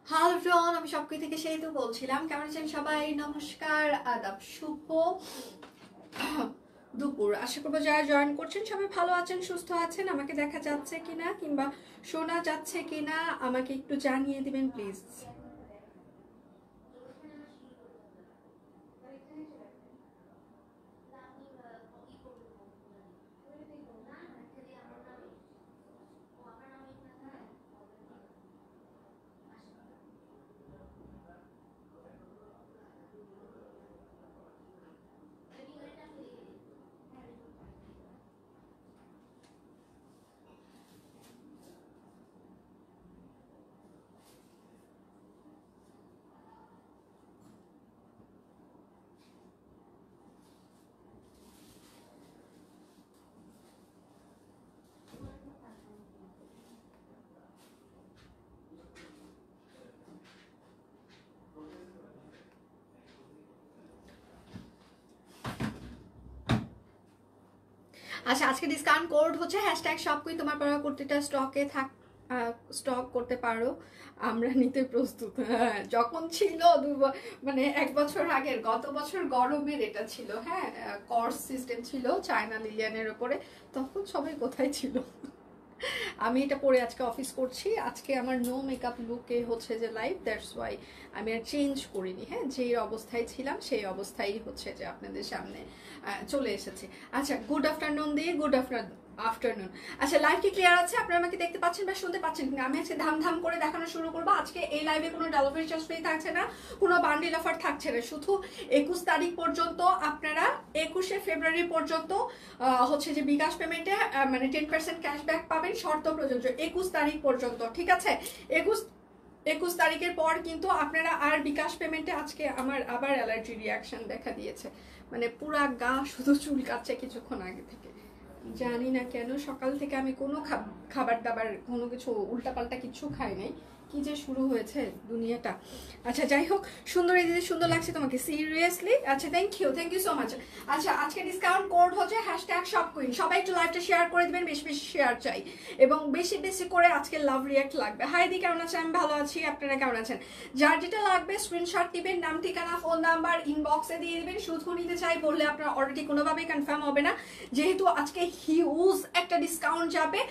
Hello everyone, আমি সবকি থেকে সেই তো বলছিলাম। কেমন আছেন সবাই? নমস্কার, আদাব, শুভ দুপুর। আশা করবো যারা জয়েন করছেন সবাই ভালো আছেন, সুস্থ আছেন। আমাকে দেখা যাচ্ছে কিনা কিংবা শোনা যাচ্ছে কিনা আমাকে একটু জানিয়ে দিবেন প্লিজ। আচ্ছা, আজকে ডিসকাউন্ট কোড হচ্ছে হ্যাশট্যাগ সবকুই তোমার পড়া কুর্তিটা স্টকে থাক, স্টক করতে পারো, আমরা নিতে প্রস্তুত। হ্যাঁ, যখন ছিল মানে 1 বছর আগের, গত বছর গরমের এটা ছিল। হ্যাঁ, কর্স সিস্টেম ছিল চায়না লিলিয়ানের উপরে, তখন সবাই কোথায় ছিল। আমি এটা পরে আজকে অফিস করছি। আজকে আমার নো মেকআপ লুকে হচ্ছে যে লাইভ, দ্যাটস ওয়াই আমি আর চেঞ্জ করিনি। হ্যাঁ, যেই অবস্থায় ছিলাম সেই অবস্থায় হচ্ছে যে আপনাদের সামনে চলে এসেছি। আচ্ছা, গুড আফটারনুন দিয়ে গুড আফটারনুন। আচ্ছা, লাইভ কি ক্লিয়ার আছে? আপনারা আমাকে দেখতে পাচ্ছেন বা শুনতে পাচ্ছেন কিনা? আমি আজকে ধাম ধাম করে দেখানো শুরু করবো। আজকে এই লাইভে কোনো ডেলিভারি চার্জ ফ্রি থাকছে না, কোনো বান্ডিল অফার থাকছে না। শুধু 21 তারিখ পর্যন্ত, আপনারা 21শে ফেব্রুয়ারি পর্যন্ত হচ্ছে যে বিকাশ পেমেন্টে মানে 10% ক্যাশব্যাক পাবেন, শর্ত প্রযোজ্য 21 তারিখ পর্যন্ত। ঠিক আছে, 21 তারিখের পর কিন্তু আপনারা আর বিকাশ পেমেন্টে। আজকে আমার আবার অ্যালার্জি রিয়াকশন দেখা দিয়েছে, মানে পুরা গা শুধু চুলকাচ্ছে কিছুক্ষণ আগে থেকে। জানি না কেন, সকাল থেকে আমি কোনো খাবার দাবার কোনো কিছু উল্টাপাল্টা কিছু খাই নাই। কি যে শুরু হয়েছে দুনিয়াটা। আচ্ছা, যাই হোক, সুন্দর এই দিদি, সুন্দর লাগছে তোমাকে, সিরিয়াসলি। আচ্ছা, থ্যাংক ইউ সো মাচ। আচ্ছা, আজকে ডিসকাউন্ট কোড হচ্ছে হ্যাশট্যাগ সবকুইন। সবাই একটু লাইভটা শেয়ার করে দিবেন, বেশি বেশি শেয়ার চাই এবং বেশি বেশি করে আজকে লাভ রিয়াক্ট লাগবে। হাই দি, কেমন আছেন? আমি ভালো আছি, আপনারা কেমন আছেন? যার যেটা লাগবে স্ক্রিনশট দিবেন, নাম ঠিকানা ফোন নাম্বার ইনবক্সে দিয়ে দিবেন। শুধু নিতে চাই বললে আপনার অর্ডারটি কোনোভাবেই কনফার্ম হবে না, যেহেতু আজকে হিউজ একটা ডিসকাউন্ট যাবে।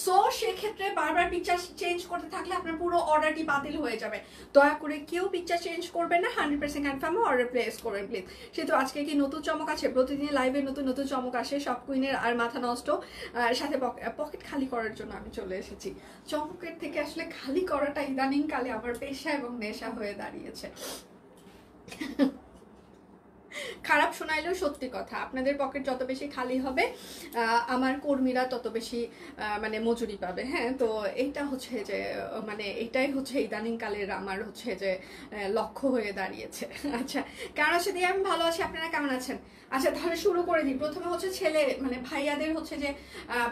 সো সেক্ষেত্রে বারবার পিকচার চেঞ্জ করতে থাকলে আপনার পুরো অর্ডারটি বাতিল হয়ে যাবে। দয়া করে কেউ পিকচার চেঞ্জ করবেন না, 100% কনফার্ম অর্ডার প্লেস করবেন প্লিজ। সেহেতু আজকে কি নতুন চমক আছে? প্রতিদিন লাইভে নতুন নতুন চমক আসে, সব কুইনের আর মাথা নষ্ট। সাথে পকেট খালি করার জন্য আমি চলে এসেছি। চমকের থেকে আসলে খালি করাটা ইদানিং কালে আমার পেশা এবং নেশা হয়ে দাঁড়িয়েছে। খারাপ শোনাইলেও সত্যি কথা, আপনাদের পকেট যত বেশি খালি হবে আমার কর্মীরা তত বেশি মানে মজুরি পাবে। হ্যাঁ, তো এইটা হচ্ছে যে মানে এটাই হচ্ছে ইদানিং কালের আমার হচ্ছে যে লক্ষ্য হয়ে দাঁড়িয়েছে। আচ্ছা, কেমন আছে দিয়ে? আমি ভালো আছি, আপনারা কেমন আছেন? আচ্ছা, তাহলে শুরু করে দিই। প্রথমে হচ্ছে ছেলে মানে ভাইয়াদের হচ্ছে যে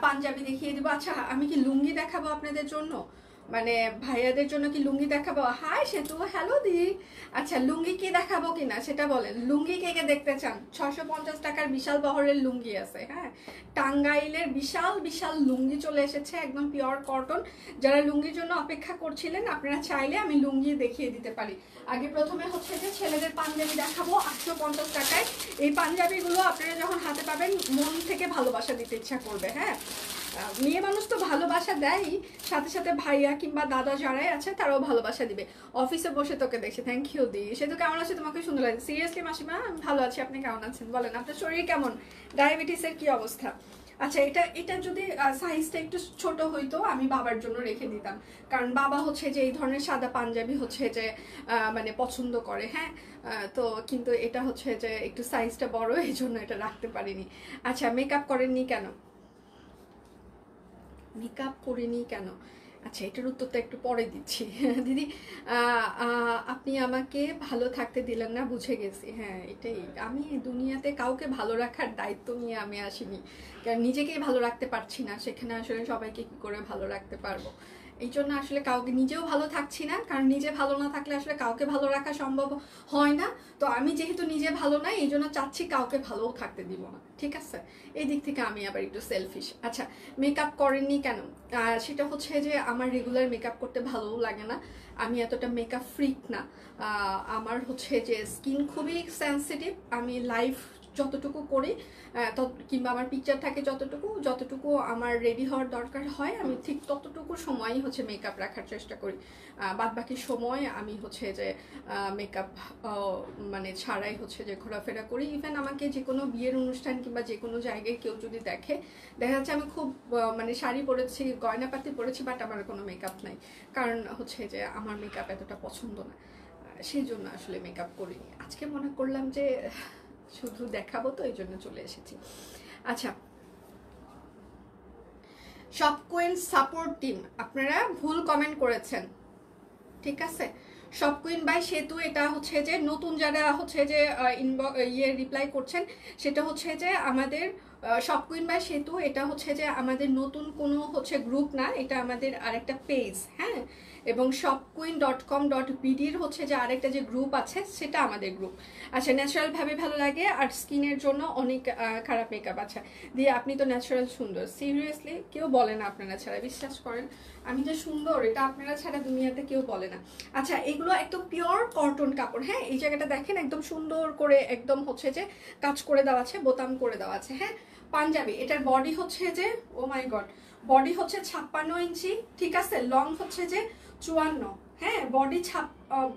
পাঞ্জাবি দেখিয়ে দিব। আচ্ছা, আমি কি লুঙ্গি দেখাবো আপনাদের জন্য? মানে ভাইয়াদের জন্য কি লুঙ্গি দেখাবো? হাই সেতু, হ্যালো দি। আচ্ছা, লুঙ্গি কি দেখাবো কিনা সেটা বলেন। লুঙ্গি কে কে দেখতে চান? 650 টাকার বিশাল বহরের লুঙ্গি আছে। হ্যাঁ, টাঙ্গাইলের বিশাল বিশাল লুঙ্গি চলে এসেছে, একদম পিওর কটন। যারা লুঙ্গির জন্য অপেক্ষা করছিলেন, আপনারা চাইলে আমি লুঙ্গি দেখিয়ে দিতে পারি। আগে প্রথমে হচ্ছে যে ছেলেদের পাঞ্জাবি দেখাবো 850 টাকায়। এই পাঞ্জাবিগুলো আপনারা যখন হাতে পাবেন মন থেকে ভালোবাসা দিতে ইচ্ছা করবে। হ্যাঁ, মেয়ে মানুষ তো ভালোবাসা দেয়, সাথে সাথে ভাইয়া কিংবা দাদা যারাই আছে তারাও ভালোবাসা দিবে। অফিসে বসে তোকে দেখছি, থ্যাংক ইউ দি। সে তো কেমন আছে? তোমাকে সুন্দর লাগে। সিরিয়াসলি মাসিমা, আমি ভালো আছি, আপনি কেমন আছেন বলেন? আপনার শরীর কেমন? ডায়াবেটিসের কি অবস্থা? আচ্ছা, এটা যদি সাইজটা একটু ছোট হইতো আমি বাবার জন্য রেখে দিতাম, কারণ বাবা হচ্ছে যে এই ধরনের সাদা পাঞ্জাবি হচ্ছে যে মানে পছন্দ করে। হ্যাঁ, তো কিন্তু এটা হচ্ছে যে একটু সাইজটা বড়, এই জন্য এটা রাখতে পারিনি। আচ্ছা, মেকআপ করেননি কেন? মেকআপ করিনি কেন? আচ্ছা, এটার উত্তরটা একটু পরে দিচ্ছি। দিদি, আপনি আমাকে ভালো থাকতে দিলেন না, বুঝে গেছি। হ্যাঁ, এটাই, আমি দুনিয়াতে কাউকে ভালো রাখার দায়িত্ব নিয়ে আমি আসিনি, কারণ নিজেকেই ভালো রাখতে পারছি না, সেখানে আসলে সবাইকে কি করে ভালো রাখতে পারবো? এই জন্য আসলে কাউকে, নিজেও ভালো থাকছি না, কারণ নিজে ভালো না থাকলে আসলে কাউকে ভালো রাখা সম্ভব হয় না। তো আমি যেহেতু নিজে ভালো নাই, এই জন্য চাচ্ছি কাউকে ভালোও থাকতে দিব না, ঠিক আছে? এই দিক থেকে আমি আবার একটু সেলফিশ। আচ্ছা, মেকআপ করেননি কেন? সেটা হচ্ছে যে আমার রেগুলার মেকআপ করতে ভালোও লাগে না, আমি এতটা মেকআপ ফ্রিক না। আমার হচ্ছে যে স্কিন খুবই সেন্সিটিভ, আমি লাইভ যতটুকু করি কিংবা আমার পিকচার থাকে যতটুকু আমার রেডি হওয়ার দরকার হয়, আমি ঠিক ততটুকু সময়ই হচ্ছে মেকআপ রাখার চেষ্টা করি। বাদ বাকি সময় আমি হচ্ছে যে মেকআপ মানে ছাড়াই হচ্ছে যে ঘোরাফেরা করি। ইভেন আমাকে যে কোনো বিয়ের অনুষ্ঠান কিংবা যে কোনো জায়গায় কেউ যদি দেখা যাচ্ছে আমি খুব মানে শাড়ি পরেছি, গয়নাপাতি পরেছি, বাট আমার কোনো মেকআপ নাই, কারণ হচ্ছে যে আমার মেকআপ এতটা পছন্দ না, সেই জন্য আসলে মেকআপ করিনি। আজকে মনে করলাম যে শুধু দেখাবো, তো এই জন্য চলে এসেছি। আচ্ছা, শপ কুইন সাপোর্ট টিম, আপনারা ভুল কমেন্ট করেছেন, ঠিক আছে? শপ কুইন বাই সেতু, এটা হচ্ছে যে নতুন যারা হচ্ছে যে রিপ্লাই করছেন, সেটা হচ্ছে যে আমাদের শপ কুইন বাই সেতু, এটা হচ্ছে যে আমাদের নতুন কোনো হচ্ছে গ্রুপ না, এটা আমাদের আরেকটা পেজ, হ্যাঁ। এবং shopqueen.com.bdর হচ্ছে যে আরেকটা যে গ্রুপ আছে, সেটা আমাদের গ্রুপ। আচ্ছা, ন্যাচারালভাবে ভালো লাগে আর স্কিনের জন্য অনেক খারাপ মেকআপ। আচ্ছা দিয়ে, আপনি তো ন্যাচারাল সুন্দর, সিরিয়াসলি কেউ বলে না আপনারা ছাড়া, বিশ্বাস করেন আমি যে সুন্দর, এটা আপনারা ছাড়া দুনিয়াতে কেউ বলে না। আচ্ছা, এগুলো একদম পিওর কটন কাপড়, হ্যাঁ। এই জায়গাটা দেখেন, একদম সুন্দর করে একদম হচ্ছে যে কাজ করে দেওয়া আছে, বোতাম করে দেওয়া আছে, হ্যাঁ। পাঞ্জাবি, এটার বডি হচ্ছে যে, ও মাই গড, বডি হচ্ছে 56 ইঞ্চি, ঠিক আছে। লং হচ্ছে যে 54, হ্যাঁ।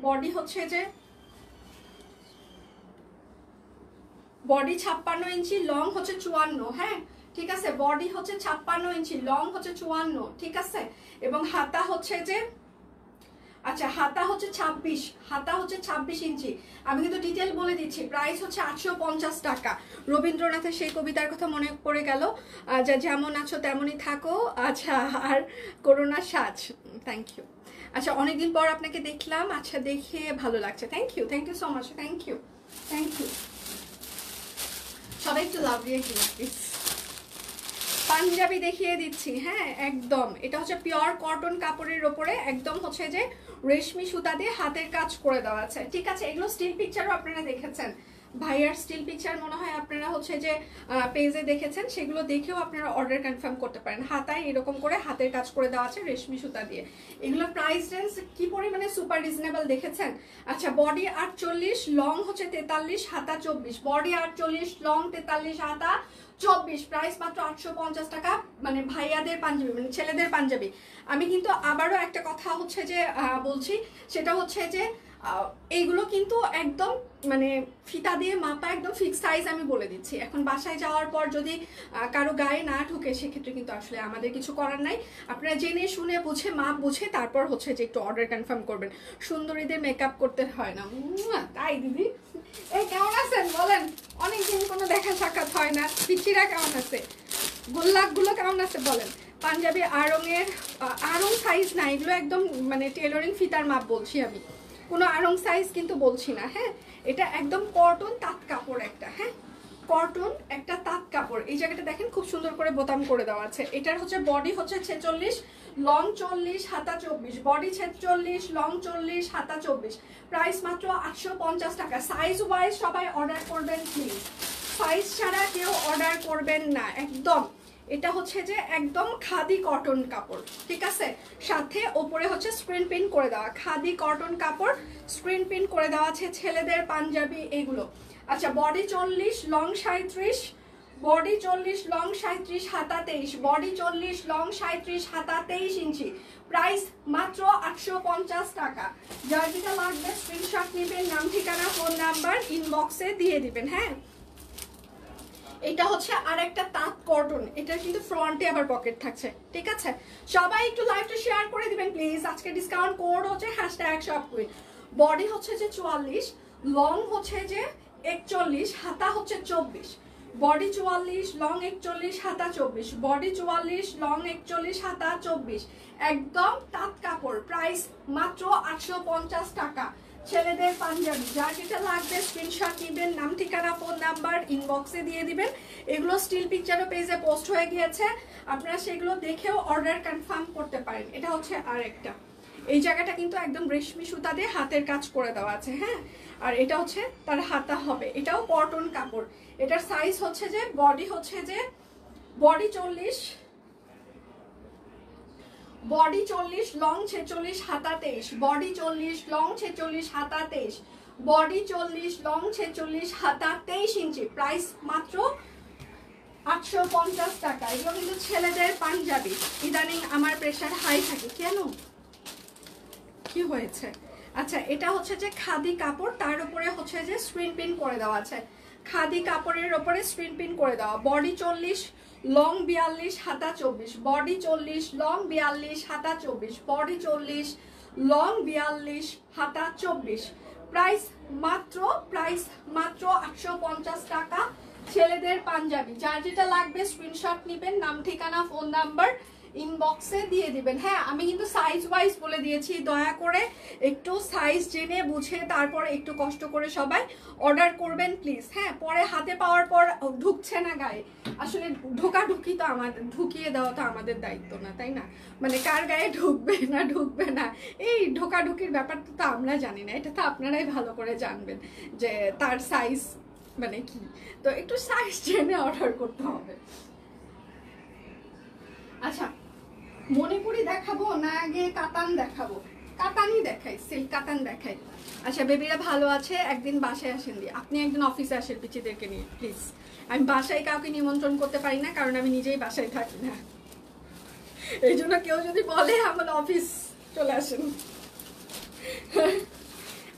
বডি হচ্ছে যে বডি 56 ইঞ্চি, লং হচ্ছে 54, হ্যাঁ, ঠিক আছে। বডি হচ্ছে 56 ইঞ্চি, লং হচ্ছে 54, ঠিক আছে। এবং হাতা হচ্ছে যে, আচ্ছা হাতা হচ্ছে 26, হাতা হচ্ছে 26 ইঞ্চি। আমি কিন্তু ডিটেল বলে দিচ্ছি, প্রাইস হচ্ছে 850 টাকা। রবীন্দ্রনাথের সেই কবিতার কথা মনে পড়ে গেল, যা যেমন আছো তেমনই থাকো, আচ্ছা আর করোনা সাজ। Thank you. আচ্ছা, অনেকদিন পর আপনাকে দেখলাম, আচ্ছা দেখে ভালো লাগছে, thank you so much, thank you. সবাই একটু লাভ দিয়ে প্লিজ। পাঞ্জাবি দেখিয়ে দিচ্ছি, হ্যাঁ, একদম এটা হচ্ছে পিওর কটন কাপড়ের ওপরে একদম হচ্ছে যে রেশমি সুতা দিয়ে হাতের কাজ করে দেওয়া আছে, ঠিক আছে। এগুলো স্টিল পিকচারও আপনারা দেখেছেন, ভাইয়ার স্টিল পিকচার মনে হয় আপনারা হচ্ছে যে পেজে দেখেছেন, সেগুলো দেখেও আপনারা অর্ডার কনফার্ম করতে পারেন। হাতায় এরকম করে হাতের কাজ করে দেওয়া আছে রেশমি সুতা দিয়ে। এগুলোর প্রাইস রেঞ্জ কি পরিমাণে সুপার রিজনেবল দেখেছেন। আচ্ছা, বডি 48, লং হচ্ছে 43, হাতা 24। বডি 48, লং 43, হাতা 24, প্রাইস মাত্র 850 টাকা। মানে ভাইয়াদের পাঞ্জাবি, মানে ছেলেদের পাঞ্জাবি। আমি কিন্তু আবারও একটা কথা হচ্ছে যে বলছি, সেটা হচ্ছে যে এইগুলো কিন্তু একদম মানে ফিতা দিয়ে মাপা, একদম ফিক্স সাইজ আমি বলে দিচ্ছি। এখন বাসায় যাওয়ার পর যদি কারো গায়ে না ঢুকে, সেক্ষেত্রে কিন্তু আসলে আমাদের কিছু করার নাই। আপনারা জেনে শুনে বুঝে মাপ বুঝে তারপর হচ্ছে যে একটু অর্ডার কনফার্ম করবেন। সুন্দরীদের মেকআপ করতে হয় না, তাই দিদি। এই কেমন আছেন বলেন, অনেকদিন কোনো দেখা সাক্ষাৎ হয় না। পিচিরা কেমন আছে, গোল্লাকগুলো কেমন আছে বলেন। পাঞ্জাবি আড়ং সাইজ না, এগুলো একদম মানে টেলরিং ফিতার মাপ বলছি আমি, কোনো আড়ং সাইজ কিন্তু বলছি না, হ্যাঁ। এটা একদম কটন তাঁত কাপড় একটা, হ্যাঁ, কটন একটা তাঁত কাপড়। এই জায়গাটা দেখেন খুব সুন্দর করে বোতাম করে দেওয়া আছে। এটার হচ্ছে বডি হচ্ছে 46, লং 40, হাতা 24। বডি 46, লং 40, হাতা 24। প্রাইস মাত্র 850 টাকা। সাইজ ওয়াইজ সবাই অর্ডার করবেন প্লিজ, সাইজ ছাড়া কেউ অর্ডার করবেন না একদম। এটা হচ্ছে যে একদম খাদি কটন কাপড়, ঠিক আছে। সাথে ওপরে হচ্ছে স্ক্রিন প্রিন্ট করে দেওয়া, খাদি কটন কাপড়, স্ক্রিন প্রিন্ট করে দেওয়া আছে। ছেলেদের পাঞ্জাবি এগুলো। আচ্ছা, বডি 40, লং 37, বডি 40, লং 37, হাতা 23। বডি 40, লং 37, হাতা 23 ইঞ্চি। প্রাইস মাত্র 850 টাকা। যার যেটা লাগবে স্ক্রিনশট নেবেন, নাম ঠিকানা ফোন নাম্বার ইনবক্সে দিয়ে দিবেন, হ্যাঁ। এটা হচ্ছে আর একটা তাঁত কটন, এটা কিন্তু ফ্রন্টে আবার পকেট থাকছে, ঠিক আছে। সবাই একটু লাইভটা শেয়ার করে দিবেন প্লিজ। আজকে ডিসকাউন্ট কোড হচ্ছে #shopqueen। বডি হচ্ছে যে 44, লং হচ্ছে যে 41, হাতা হচ্ছে 24। বডি 44, লং 41, হাতা 24। বডি 44, লং 41, হাতা 24। একদম তাঁত কাপড়। প্রাইস মাত্র 850 টাকা। ছেলেদের পাঞ্জাবি, যার যেটা লাগবে স্ক্রিনশট নেবেন, নাম ঠিকানা ফোন নাম্বার ইনবক্সে দিয়ে দিবেন। এগুলো স্টিল পিকচারও পেজে পোস্ট হয়ে গিয়েছে, আপনারা সেগুলো দেখেও অর্ডার কনফার্ম করতে পারেন। এটা হচ্ছে আরেকটা, এই জায়গাটা কিন্তু একদম রেশমি সুতা দিয়ে হাতের কাজ করে দেওয়া আছে, হ্যাঁ। আর এটা হচ্ছে তার হাতা হবে, এটাও কটন কাপড়। এটার সাইজ হচ্ছে যে বডি হচ্ছে যে বডি 40, বডি 40, লং 46, হাতা 23, বডি 40, লং 46, হাতা 23, বডি 40, লং 46, হাতা 23 ইঞ্চি। প্রাইস মাত্র 850 টাকা। এগুলো কিন্তু ছেলেদের পাঞ্জাবি। ইদানিং আমার প্রেশার হাই থাকে, কেন কি হয়েছে? আচ্ছা, এটা হচ্ছে যে খাদি কাপড়, তার উপরে হচ্ছে যে স্ক্রিন প্রিন্ট করে দেওয়া আছে, খাদি কাপড়ের উপরে স্ক্রিন প্রিন্ট করে দেওয়া। বডি 40, লং 42, হাতা 24, বডি 40, লং 42, হাতা 24, বডি 40, লং 42, হাতা 24। প্রাইস মাত্র 850 টাকা। ছেলেদের পাঞ্জাবি, যার যেটা লাগবে স্ক্রিনশট নেবেন, নাম ঠিকানা ফোন নাম্বার ইনবক্সে দিয়ে দিবেন। হ্যাঁ, আমি কিন্তু সাইজ ওয়াইজ বলে দিয়েছি, দয়া করে একটু সাইজ জেনে বুঝে তারপর একটু কষ্ট করে সবাই অর্ডার করবেন প্লিজ। হ্যাঁ, পরে হাতে পাওয়ার পর ঢুকছে না গায়ে, আসলে ঢোকাঢুকি তো আমাদের, ঢুকিয়ে দেওয়া তো আমাদের দায়িত্ব না, তাই না? মানে কার গায়ে ঢুকবে না এই ঢোকাঢুকির ব্যাপারটা তো আমরা জানি না, এটা তো আপনারাই ভালো করে জানবেন যে তার সাইজ মানে কি। তো একটু সাইজ জেনে অর্ডার করতে হবে। আচ্ছা, মণিপুরি দেখাবো না আগে কাতান দেখাবো? কাতানই দেখাই, সিল্ক কাতান দেখাই। আচ্ছা, বেবিরা ভালো আছে? একদিন বাসায় আসেন দিয়ে, আপনি একদিন অফিসে আসেন পিচিদেরকে নিয়ে প্লিজ। আমি বাসায় কাউকে নিমন্ত্রণ করতে পারি না, কারণ আমি নিজেই বাসায় থাকি না। এই জন্য কেউ যদি বলে আমার অফিস চলে আসেন।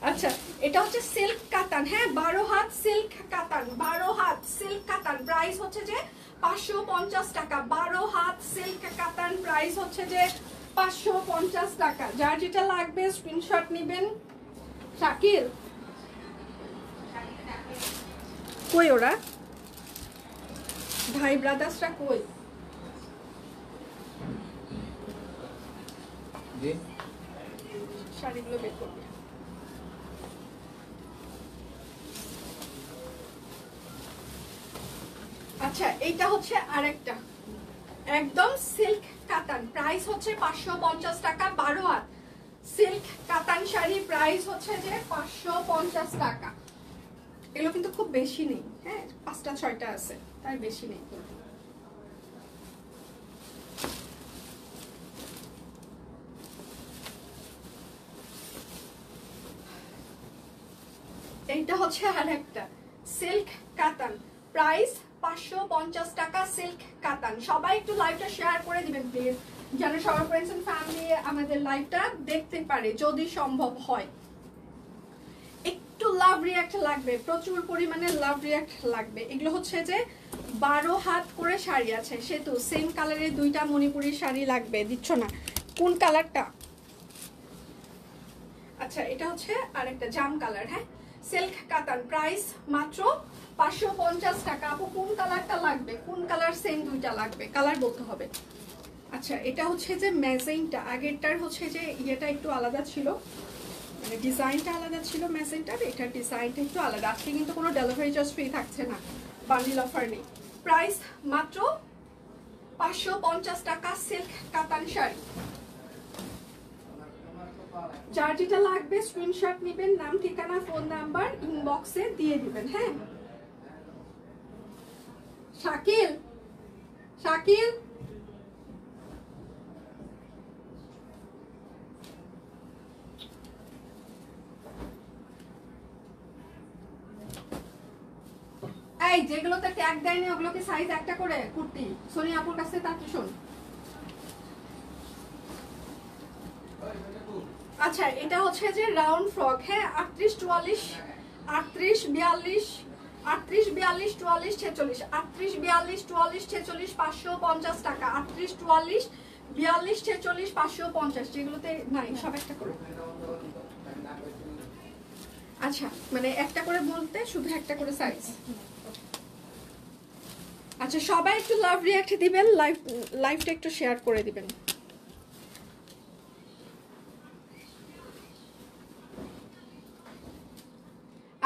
আচ্ছা, এটা হচ্ছে সিল্ক কাতান, হ্যাঁ 12 হাত সিল্ক কাতান, 12 হাত সিল্ক কাতান। প্রাইস হচ্ছে যে 550 টাকা। 12 হাত সিল্ক কাতান, প্রাইস হচ্ছে যে 550 টাকা। যার যেটা লাগবে স্ক্রিনশট নেবেন। শাকিল কই, ওরা ভাই ব্রাদার্সরা কই? শাড়িগুলো বের করবে। আচ্ছা, এইটা হচ্ছে আরেকটা একদম সিল্ক কাতান, প্রাইস হচ্ছে 550 টাকা। 12 হাত সিল্ক কাতান শাড়ি, প্রাইস হচ্ছে যে 550 টাকা। এগুলো কিন্তু খুব বেশি নেই, হ্যাঁ 5টা 6টা আছে, তাই বেশি নেই। এইটা হচ্ছে আরেকটা সিল্ক কাতান, প্রাইস 550 টাকা। সিল্ক কাতান। সবাই একটু লাইভটা শেয়ার করে দিবেন প্লিজ, যেন সবার ফ্রেন্ডস এন্ড ফ্যামিলি আমাদের লাইভটা দেখতে পারে যদি সম্ভব হয়। একটু লাভ রিঅ্যাক্ট লাগবে, প্রচুর পরিমাণে লাভ রিঅ্যাক্ট লাগবে। এগুলো হচ্ছে যে 12 হাত করে শাড়ি আছে, সেহেতু সেম কালারের 2টা মণিপুরি শাড়ি লাগবে। দিচ্ছ না কোন কালারটা? আচ্ছা, এটা হচ্ছে আরেকটা জাম কালার, হ্যাঁ সিল্ক কাতান, প্রাইস মাত্র 550 টাকা। আপু কোন কালারটা লাগবে? কোন কালার? সেম 2টা লাগবে, কালার বলতে হবে। আচ্ছা, এটা হচ্ছে যে ম্যাজেন্টা, আগেরটার হচ্ছে যে ইয়েটা একটু আলাদা ছিল, মানে ডিজাইনটা আলাদা ছিল ম্যাজেন্টার, এটার ডিজাইনটা একটু আলাদা। আজকে কিন্তু কোনো ডেলিভারি চার্জ ফ্রি থাকছে না, বান্ডিল অফার নেই। প্রাইস মাত্র 550 টাকা। সিল্ক কাতান শাড়ি, যার যেটা লাগবে স্ক্রিনশট নেবেন, নাম ঠিকানা ফোন নাম্বার ইনবক্সে দিয়ে দিবেন। হ্যাঁ, শাকিল শাকিল এই যেগুলোতে ট্যাগ দেয়নি ওগুলোকে সাইজ একটা করে কুর্তি সোনি আপুর কাছে তাকে শোন। আচ্ছা, এটা হচ্ছে যে রাউন্ড ফ্রক, হ্যাঁ 38 44 38 42 38 42 44 46 38 42 44 46 550 টাকা। 38 44 42 46 550, যেগুলোতে নাই সব একটা করে। আচ্ছা, মানে একটা করে বলতে শুধু একটা করে সাইজ। আচ্ছা, সবাই একটু লাভ রিঅ্যাক্ট দিবেন, লাইভটা একটু শেয়ার করে দিবেন।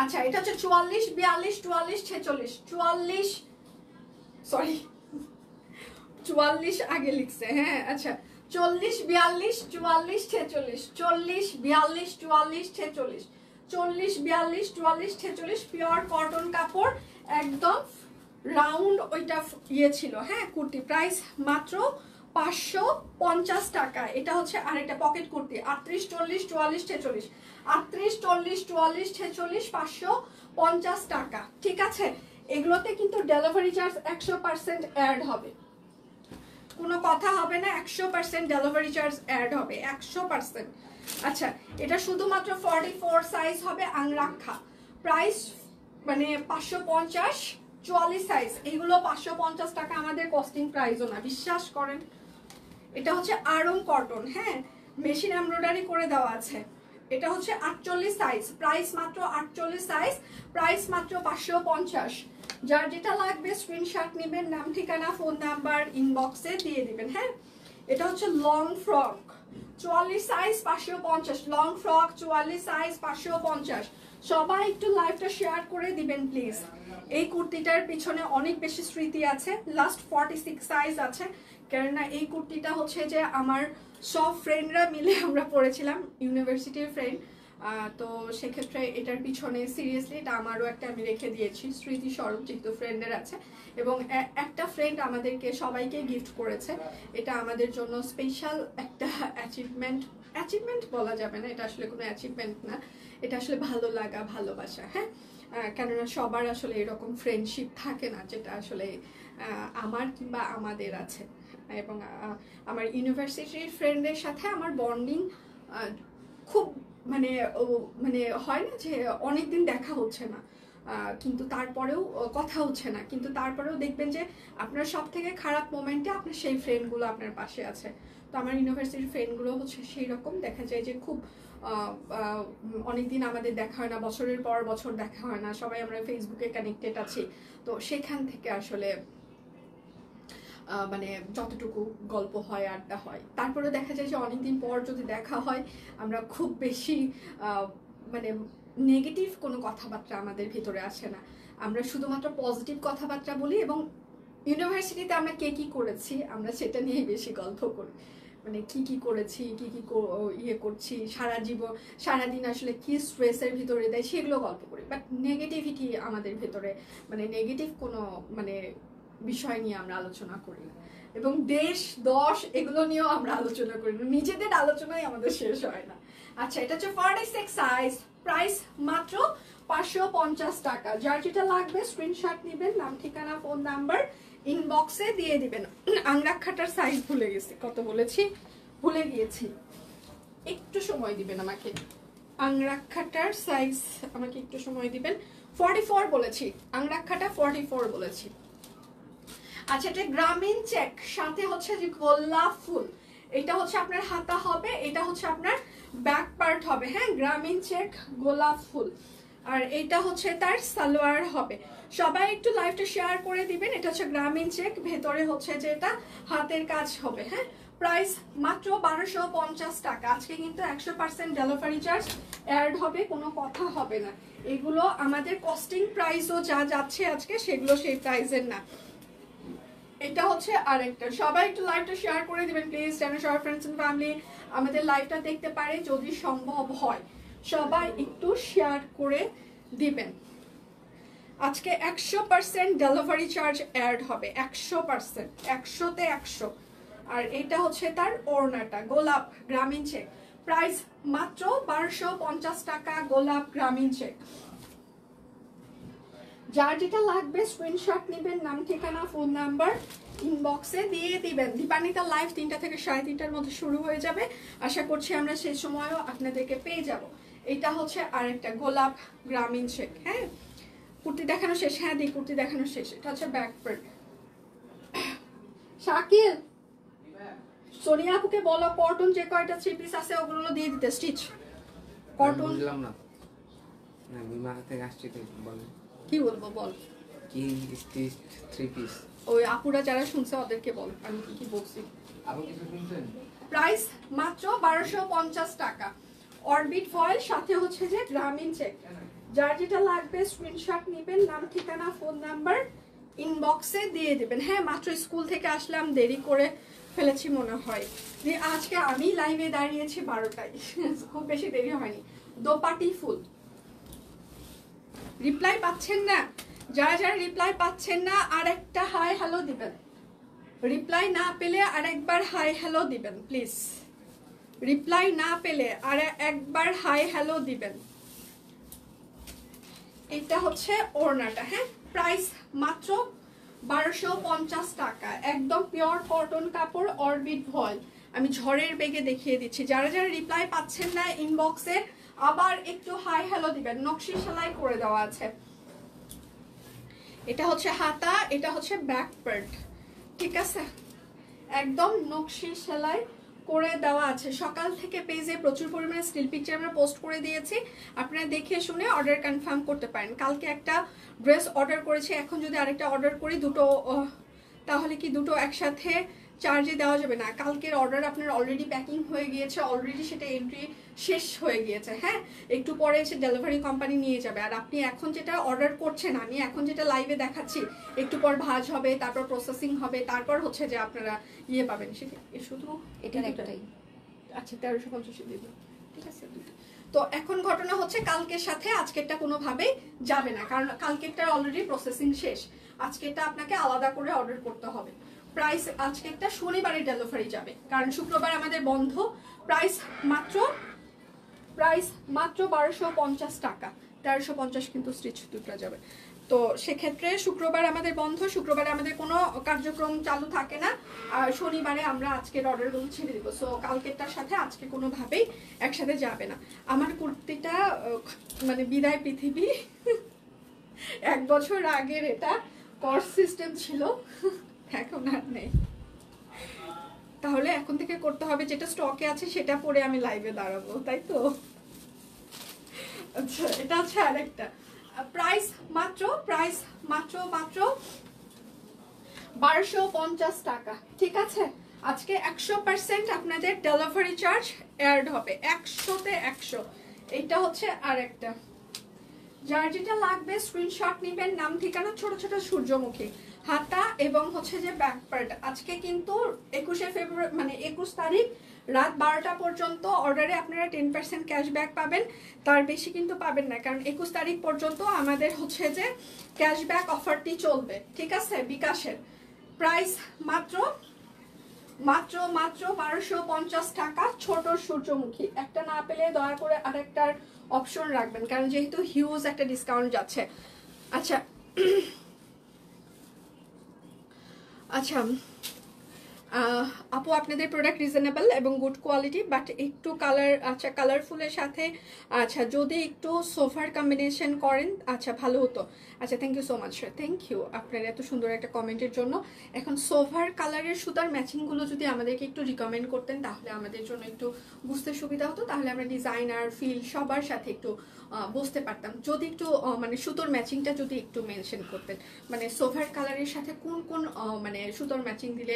আচ্ছা এটা হচ্ছে 44 42 44 46 44, সরি 44 আগে লিখছে, হ্যাঁ আচ্ছা 40 42 44 46, 40 42 44 46, 40 42 44 46, পিওর কটন কাপড়, একদম রাউন্ড ওইটা ইয়ে ছিল, হ্যাঁ কুর্তি, প্রাইস মাত্র 550 টাকা। এটা হচ্ছে আরেকটা পকেট কুর্তি, 38 40 44 46, 38 40 44 46, 550 টাকা, ঠিক আছে। এগুলোতে কিন্তু ডেলিভারি চার্জ 100% অ্যাড হবে, কোনো কথা হবে না, 100% ডেলিভারি চার্জ অ্যাড হবে, 100%। আচ্ছা এটা শুধুমাত্র 44 সাইজ হবে আংরাক্ষা, প্রাইস মানে 550, 44 সাইজ, এগুলো 550 টাকা, আমাদের কস্টিং প্রাইসও না, বিশ্বাস করেন। এটা হচ্ছে আরং কটন, হ্যাঁ মেশিন এমব্রয়ডারি করে দেওয়া আছে। এটা হচ্ছে 48 সাইজ, প্রাইস মাত্র 48 সাইজ, প্রাইস মাত্র 550। যার যেটা লাগবে স্ক্রিনশট নেবেন, নাম ঠিকানা ফোন নাম্বার ইনবক্সে দিয়ে দিবেন, হ্যাঁ। এটা হচ্ছে long frock, 44 size 550, long frock 44 size 550। সবাই একটু লাইভটা শেয়ার করে দিবেন প্লিজ। এই কুর্তিটার পিছনে অনেক বেশি স্মৃতি আছে, লাস্ট 46 সাইজ আছে, কেননা এই কুর্তিটা হচ্ছে যে আমার সব ফ্রেন্ডরা মিলে আমরা পড়েছিলাম, ইউনিভার্সিটির ফ্রেন্ড, তো সেক্ষেত্রে এটার পিছনে সিরিয়াসলি এটা আমারও একটা আমি রেখে দিয়েছি স্মৃতিস্বরূপ, যেহেতু ফ্রেন্ডের আছে, এবং একটা ফ্রেন্ড আমাদেরকে সবাইকে গিফট করেছে। এটা আমাদের জন্য স্পেশাল একটা অ্যাচিভমেন্ট বলা যাবে না, এটা আসলে কোনো অ্যাচিভমেন্ট না, এটা আসলে ভালো লাগা ভালোবাসা, হ্যাঁ। কেননা সবার আসলে এরকম ফ্রেন্ডশিপ থাকে না, যেটা আসলে আমার কিংবা আমাদের আছে। এবং আমার ইউনিভার্সিটির ফ্রেন্ডদের সাথে আমার বন্ডিং খুব মানে মানে হয় না যে অনেকদিন দেখা হচ্ছে না, কিন্তু তারপরেও কথা হচ্ছে না, কিন্তু তারপরেও দেখবেন যে আপনার সব থেকে খারাপ মোমেন্টে আপনার সেই ফ্রেন্ডগুলো আপনার পাশে আছে। তো আমার ইউনিভার্সিটির ফ্রেন্ডগুলো হচ্ছে সেই রকম, দেখা যায় যে খুব অনেকদিন আমাদের দেখা হয় না, বছরের পর বছর দেখা হয় না, সবাই আমরা ফেসবুকে কানেক্টেড আছি। তো সেখান থেকে আসলে মানে যতটুকু গল্প হয়, আড্ডা হয়, তারপরে দেখা যায় যে অনেকদিন পর যদি দেখা হয়, আমরা খুব বেশি মানে নেগেটিভ কোনো কথাবার্তা আমাদের ভিতরে আসে না, আমরা শুধুমাত্র পজিটিভ কথাবার্তা বলি। এবং ইউনিভার্সিটিতে আমরা কে কি করেছি আমরা সেটা নিয়েই বেশি গল্প করি, মানে কি কি করেছি, কি কি ইয়ে করছি, সারাদিন আসলে কি স্ট্রেসের ভিতরে দেয় সেগুলো গল্প করি। বাট নেগেটিভিটি আমাদের ভিতরে, মানে নেগেটিভ কোনো মানে বিষয় নিয়ে আমরা আলোচনা করি না, এবং দেশ দশ এগুলো নিয়েও আমরা আলোচনা করি না, নিজেদের আলোচনাই আমাদের শেষ হয় না। আচ্ছা এটা হচ্ছে 46 সাইজ, প্রাইস মাত্র 550 টাকা। যার যেটা লাগবে স্ক্রিনশট নেবেন, নাম ঠিকানা ফোন নাম্বার ইনবক্সে দিয়ে দিবেন। আংরাক্ষাটার সাইজ ভুলে গেছি, কত বলেছি ভুলে গিয়েছি, একটু সময় দিবেন আমাকে। আংরাক্ষাটার সাইজ আমাকে একটু সময় দিবেন, 44 বলেছি, আংরাক্ষাটা 44 বলেছি। আচ্ছা এটা গ্রামীণ চেক, সাথে হচ্ছে যে গোলাপ ফুল, এটা হচ্ছে আপনার হাতা হবে, এটা হচ্ছে আপনার ব্যাক পার্ট হবে, হ্যাঁ গ্রামীণ চেক গোলাপ ফুল, আর এটা হচ্ছে তার সালোয়ার হবে। সবাই একটু লাইভটা শেয়ার করে দিবেন। এটা হচ্ছে গ্রামীণ চেক, ভেতরে হচ্ছে যে এটা হাতের কাজ হবে, হ্যাঁ প্রাইস মাত্র 1250 টাকা। আজকে কিন্তু 100% ডেলিভারি চার্জ অ্যাড হবে, কোনো কথা হবে না। এগুলো আমাদের কস্টিং প্রাইসও যা যাচ্ছে আজকে সেগুলো সেই প্রাইসের না। এটা হচ্ছে আরেকটা, সবাই একটু লাইভটা শেয়ার করে দিবেন প্লিজ, যেন সবার ফ্রেন্ডস এন্ড ফ্যামিলি আমাদের লাইভটা দেখতে পারে, যদি সম্ভব হয় সবাই একটু শেয়ার করে দিবেন। আজকে 100% ডেলিভারি চার্জ অ্যাড হবে, 100%, 100তে 100। আর এটা হচ্ছে তার ওড়নাটা, গোলাপ গ্রামীণ চেক, প্রাইস মাত্র 1250 টাকা, গোলাপ গ্রামীণ চেক। যার যেটা লাগবে স্ক্রিনশট নেবেন, নাম ঠিকানা ফোন নাম্বার ইনবক্সে দিয়ে দিবেন। দীপান্বিতা লাইভ 3টা থেকে 3:30টার মধ্যে শুরু হয়ে যাবে, আশা করছি আমরা সেই সময়ও আপনাদেরকে পেয়ে যাব। এটা হচ্ছে আরেকটা গোলাপ গ্রামীণ চেক, হ্যাঁ কুর্তি দেখানো শেষ, হ্যাঁ দি কুর্তি দেখানো শেষ। এটা হচ্ছে ব্যাক পার্ট। শাকিল সোনিয়া আপুকে বলো কটন যে কয়টা 3 পিস আছে ওগুলো দিয়ে দিতে, স্টিচ কটন। বুঝলাম না, না বিমা থেকে আসছে তো বল, কি বলবো বল, কি স্টিচ 3 পিস, ওই আপুরা যারা শুনছে ওদেরকে বল আমি কি কি বলছি। আপনি কিছু শুনছেন? প্রাইস মাত্র 1250 টাকা, অরবিট ফয়েল, সাথে হচ্ছে যে গ্রামীণ চেক, যার যেটা লাগবে স্ক্রিনশট নেবেন, নাম ঠিকানা ফোন নাম্বার ইনবক্সে দিয়ে দেবেন। হ্যাঁ, মাত্র স্কুল থেকে আসলাম, দেরি করে ফেলেছি মনে হয়। যে আজকে আমি লাইভে দাঁড়িয়েছি 12টায়, খুব বেশি দেরি হয়নি। দোপাটি ফুল রিপ্লাই পাচ্ছেন না, যারা যারা রিপ্লাই পাচ্ছেন না আর একটা হাই হ্যালো দিবেন। রিপ্লাই না পেলে আর একবার হাই হ্যালো দিবেন প্লিজ। রিপ্লাই না পেলে আর একবার হাই হ্যালো দিবেন। এটা হচ্ছে ওড়নাটা। হ্যাঁ, প্রাইস মাত্র 1250 টাকা, একদম পিওর কটন কাপড়, অরবিট ভয়েল। আমি ঝড়ের বেগে দেখিয়ে দিচ্ছি। যারা যারা রিপ্লাই পাচ্ছেন না ইনবক্সে আবার একটু হাই হ্যালো দিবেন। নকশি সেলাই করে দেওয়া আছে। এটা হচ্ছে হাতা, এটা হচ্ছে ব্যাক পার্ট, ঠিক আছে, একদম নকশি সেলাই করে দেওয়া আছে। সকাল থেকে পেজে প্রচুর পরিমাণে স্টিল পিকচার আমরা পোস্ট করে দিয়েছি, আপনারা দেখে শুনে অর্ডার কনফার্ম করতে পারেন। কালকে একটা ড্রেস অর্ডার করেছি, এখন যদি আরেকটা অর্ডার করি দুটো, তাহলে কি দুটো একসাথে চার্জে দেওয়া যাবে না? কালকের অর্ডার আপনার অলরেডি প্যাকিং হয়ে গিয়েছে, অলরেডি সেটা এন্ট্রি শেষ হয়ে গিয়েছে। হ্যাঁ, একটু পরে এসে ডেলিভারি কোম্পানি নিয়ে যাবে। আর আপনি এখন যেটা অর্ডার করছেন, আমি এখন যেটা লাইভে দেখাচ্ছি, একটু পর ভাঁজ হবে, তারপর প্রসেসিং হবে, তারপর হচ্ছে যে আপনারা ইয়ে পাবেন। সেটা শুধু এটার একটাই। আচ্ছা, 1350 দিব, ঠিক আছে। তো এখন ঘটনা হচ্ছে কালকের সাথে আজকেরটা কোনোভাবেই যাবে না, কারণ কালকেরটা অলরেডি প্রসেসিং শেষ। আজকেরটা আপনাকে আলাদা করে অর্ডার করতে হবে। প্রাইস আজকেরটা শনিবারে ডেলিভারি যাবে, কারণ শুক্রবার আমাদের বন্ধ। প্রাইস মাত্র 1250 টাকা, 1350 কিন্তু স্টিচ দুটো যাবে। তো সেক্ষেত্রে শুক্রবার আমাদের বন্ধ, শুক্রবারে আমাদের কোনো কার্যক্রম চালু থাকে না। আর শনিবারে আমরা আজকের অর্ডারগুলো ছেড়ে দিব। সো কালকেরটার সাথে আজকে কোনোভাবেই একসাথে যাবে না। আমার কুর্তিটা মানে বিদায় পৃথিবী, 1 বছর আগের এটা কর্স সিস্টেম ছিল, এখন আর নেই। তাহলে এখন থেকে করতে হবে যেটা স্টকে আছে সেটা পরে আমি লাইভে দাঁড়াবো, তাই তো? আচ্ছা, এটা হচ্ছে আরেকটা। প্রাইস মাত্র 1250 টাকা, ঠিক আছে। আজকে 100% আপনাদের ডেলিভারি চার্জ অ্যাড হবে, 100-তে 100। এটা হচ্ছে আরেকটা। যার যেটা লাগবে স্ক্রিনশট নেবেন, নাম ঠিকানা, ছোট ছোট সূর্যমুখী হাতা এবং হচ্ছে যে ব্যাক পার্ট। আজকে কিন্তু 21শে ফেব্রুয়ারি মানে 21 তারিখ রাত 12টা পর্যন্ত অর্ডারে আপনারা 10% ক্যাশব্যাক পাবেন, তার বেশি কিন্তু পাবেন না, কারণ 21 তারিখ পর্যন্ত আমাদের হচ্ছে যে ক্যাশব্যাক অফারটি চলবে, ঠিক আছে, বিকাশের। প্রাইস মাত্র 1250 টাকা, ছোট সূর্যমুখী। একটা না পেলে দয়া করে আরেকটার অপশন রাখবেন, কারণ যেহেতু হিউজ একটা ডিসকাউন্ট যাচ্ছে। আচ্ছা আচ্ছা আপু, আপনাদের প্রোডাক্ট রিজনেবল এবং গুড কোয়ালিটি, বাট একটু কালার, আচ্ছা কালারফুলের সাথে, আচ্ছা যদি একটু সোফার কম্বিনেশন করেন আচ্ছা ভালো হতো। আচ্ছা, thank you so much sir, thank you আপনার এত সুন্দর একটা কমেন্টের জন্য। এখন সোফার কালারের সুতার ম্যাচিংগুলো যদি আমাদেরকে একটু রিকমেন্ড করতেন তাহলে আমাদের জন্য একটু বুঝতে সুবিধা হতো, তাহলে আমরা ডিজাইনার ফিল সবার সাথে একটু বুঝতে পারতাম। যদি একটু মানে সুতোর ম্যাচিংটা যদি একটু মেনশন করতেন, মানে সোফার কালারের সাথে কোন কোন মানে সুতোর ম্যাচিং দিলে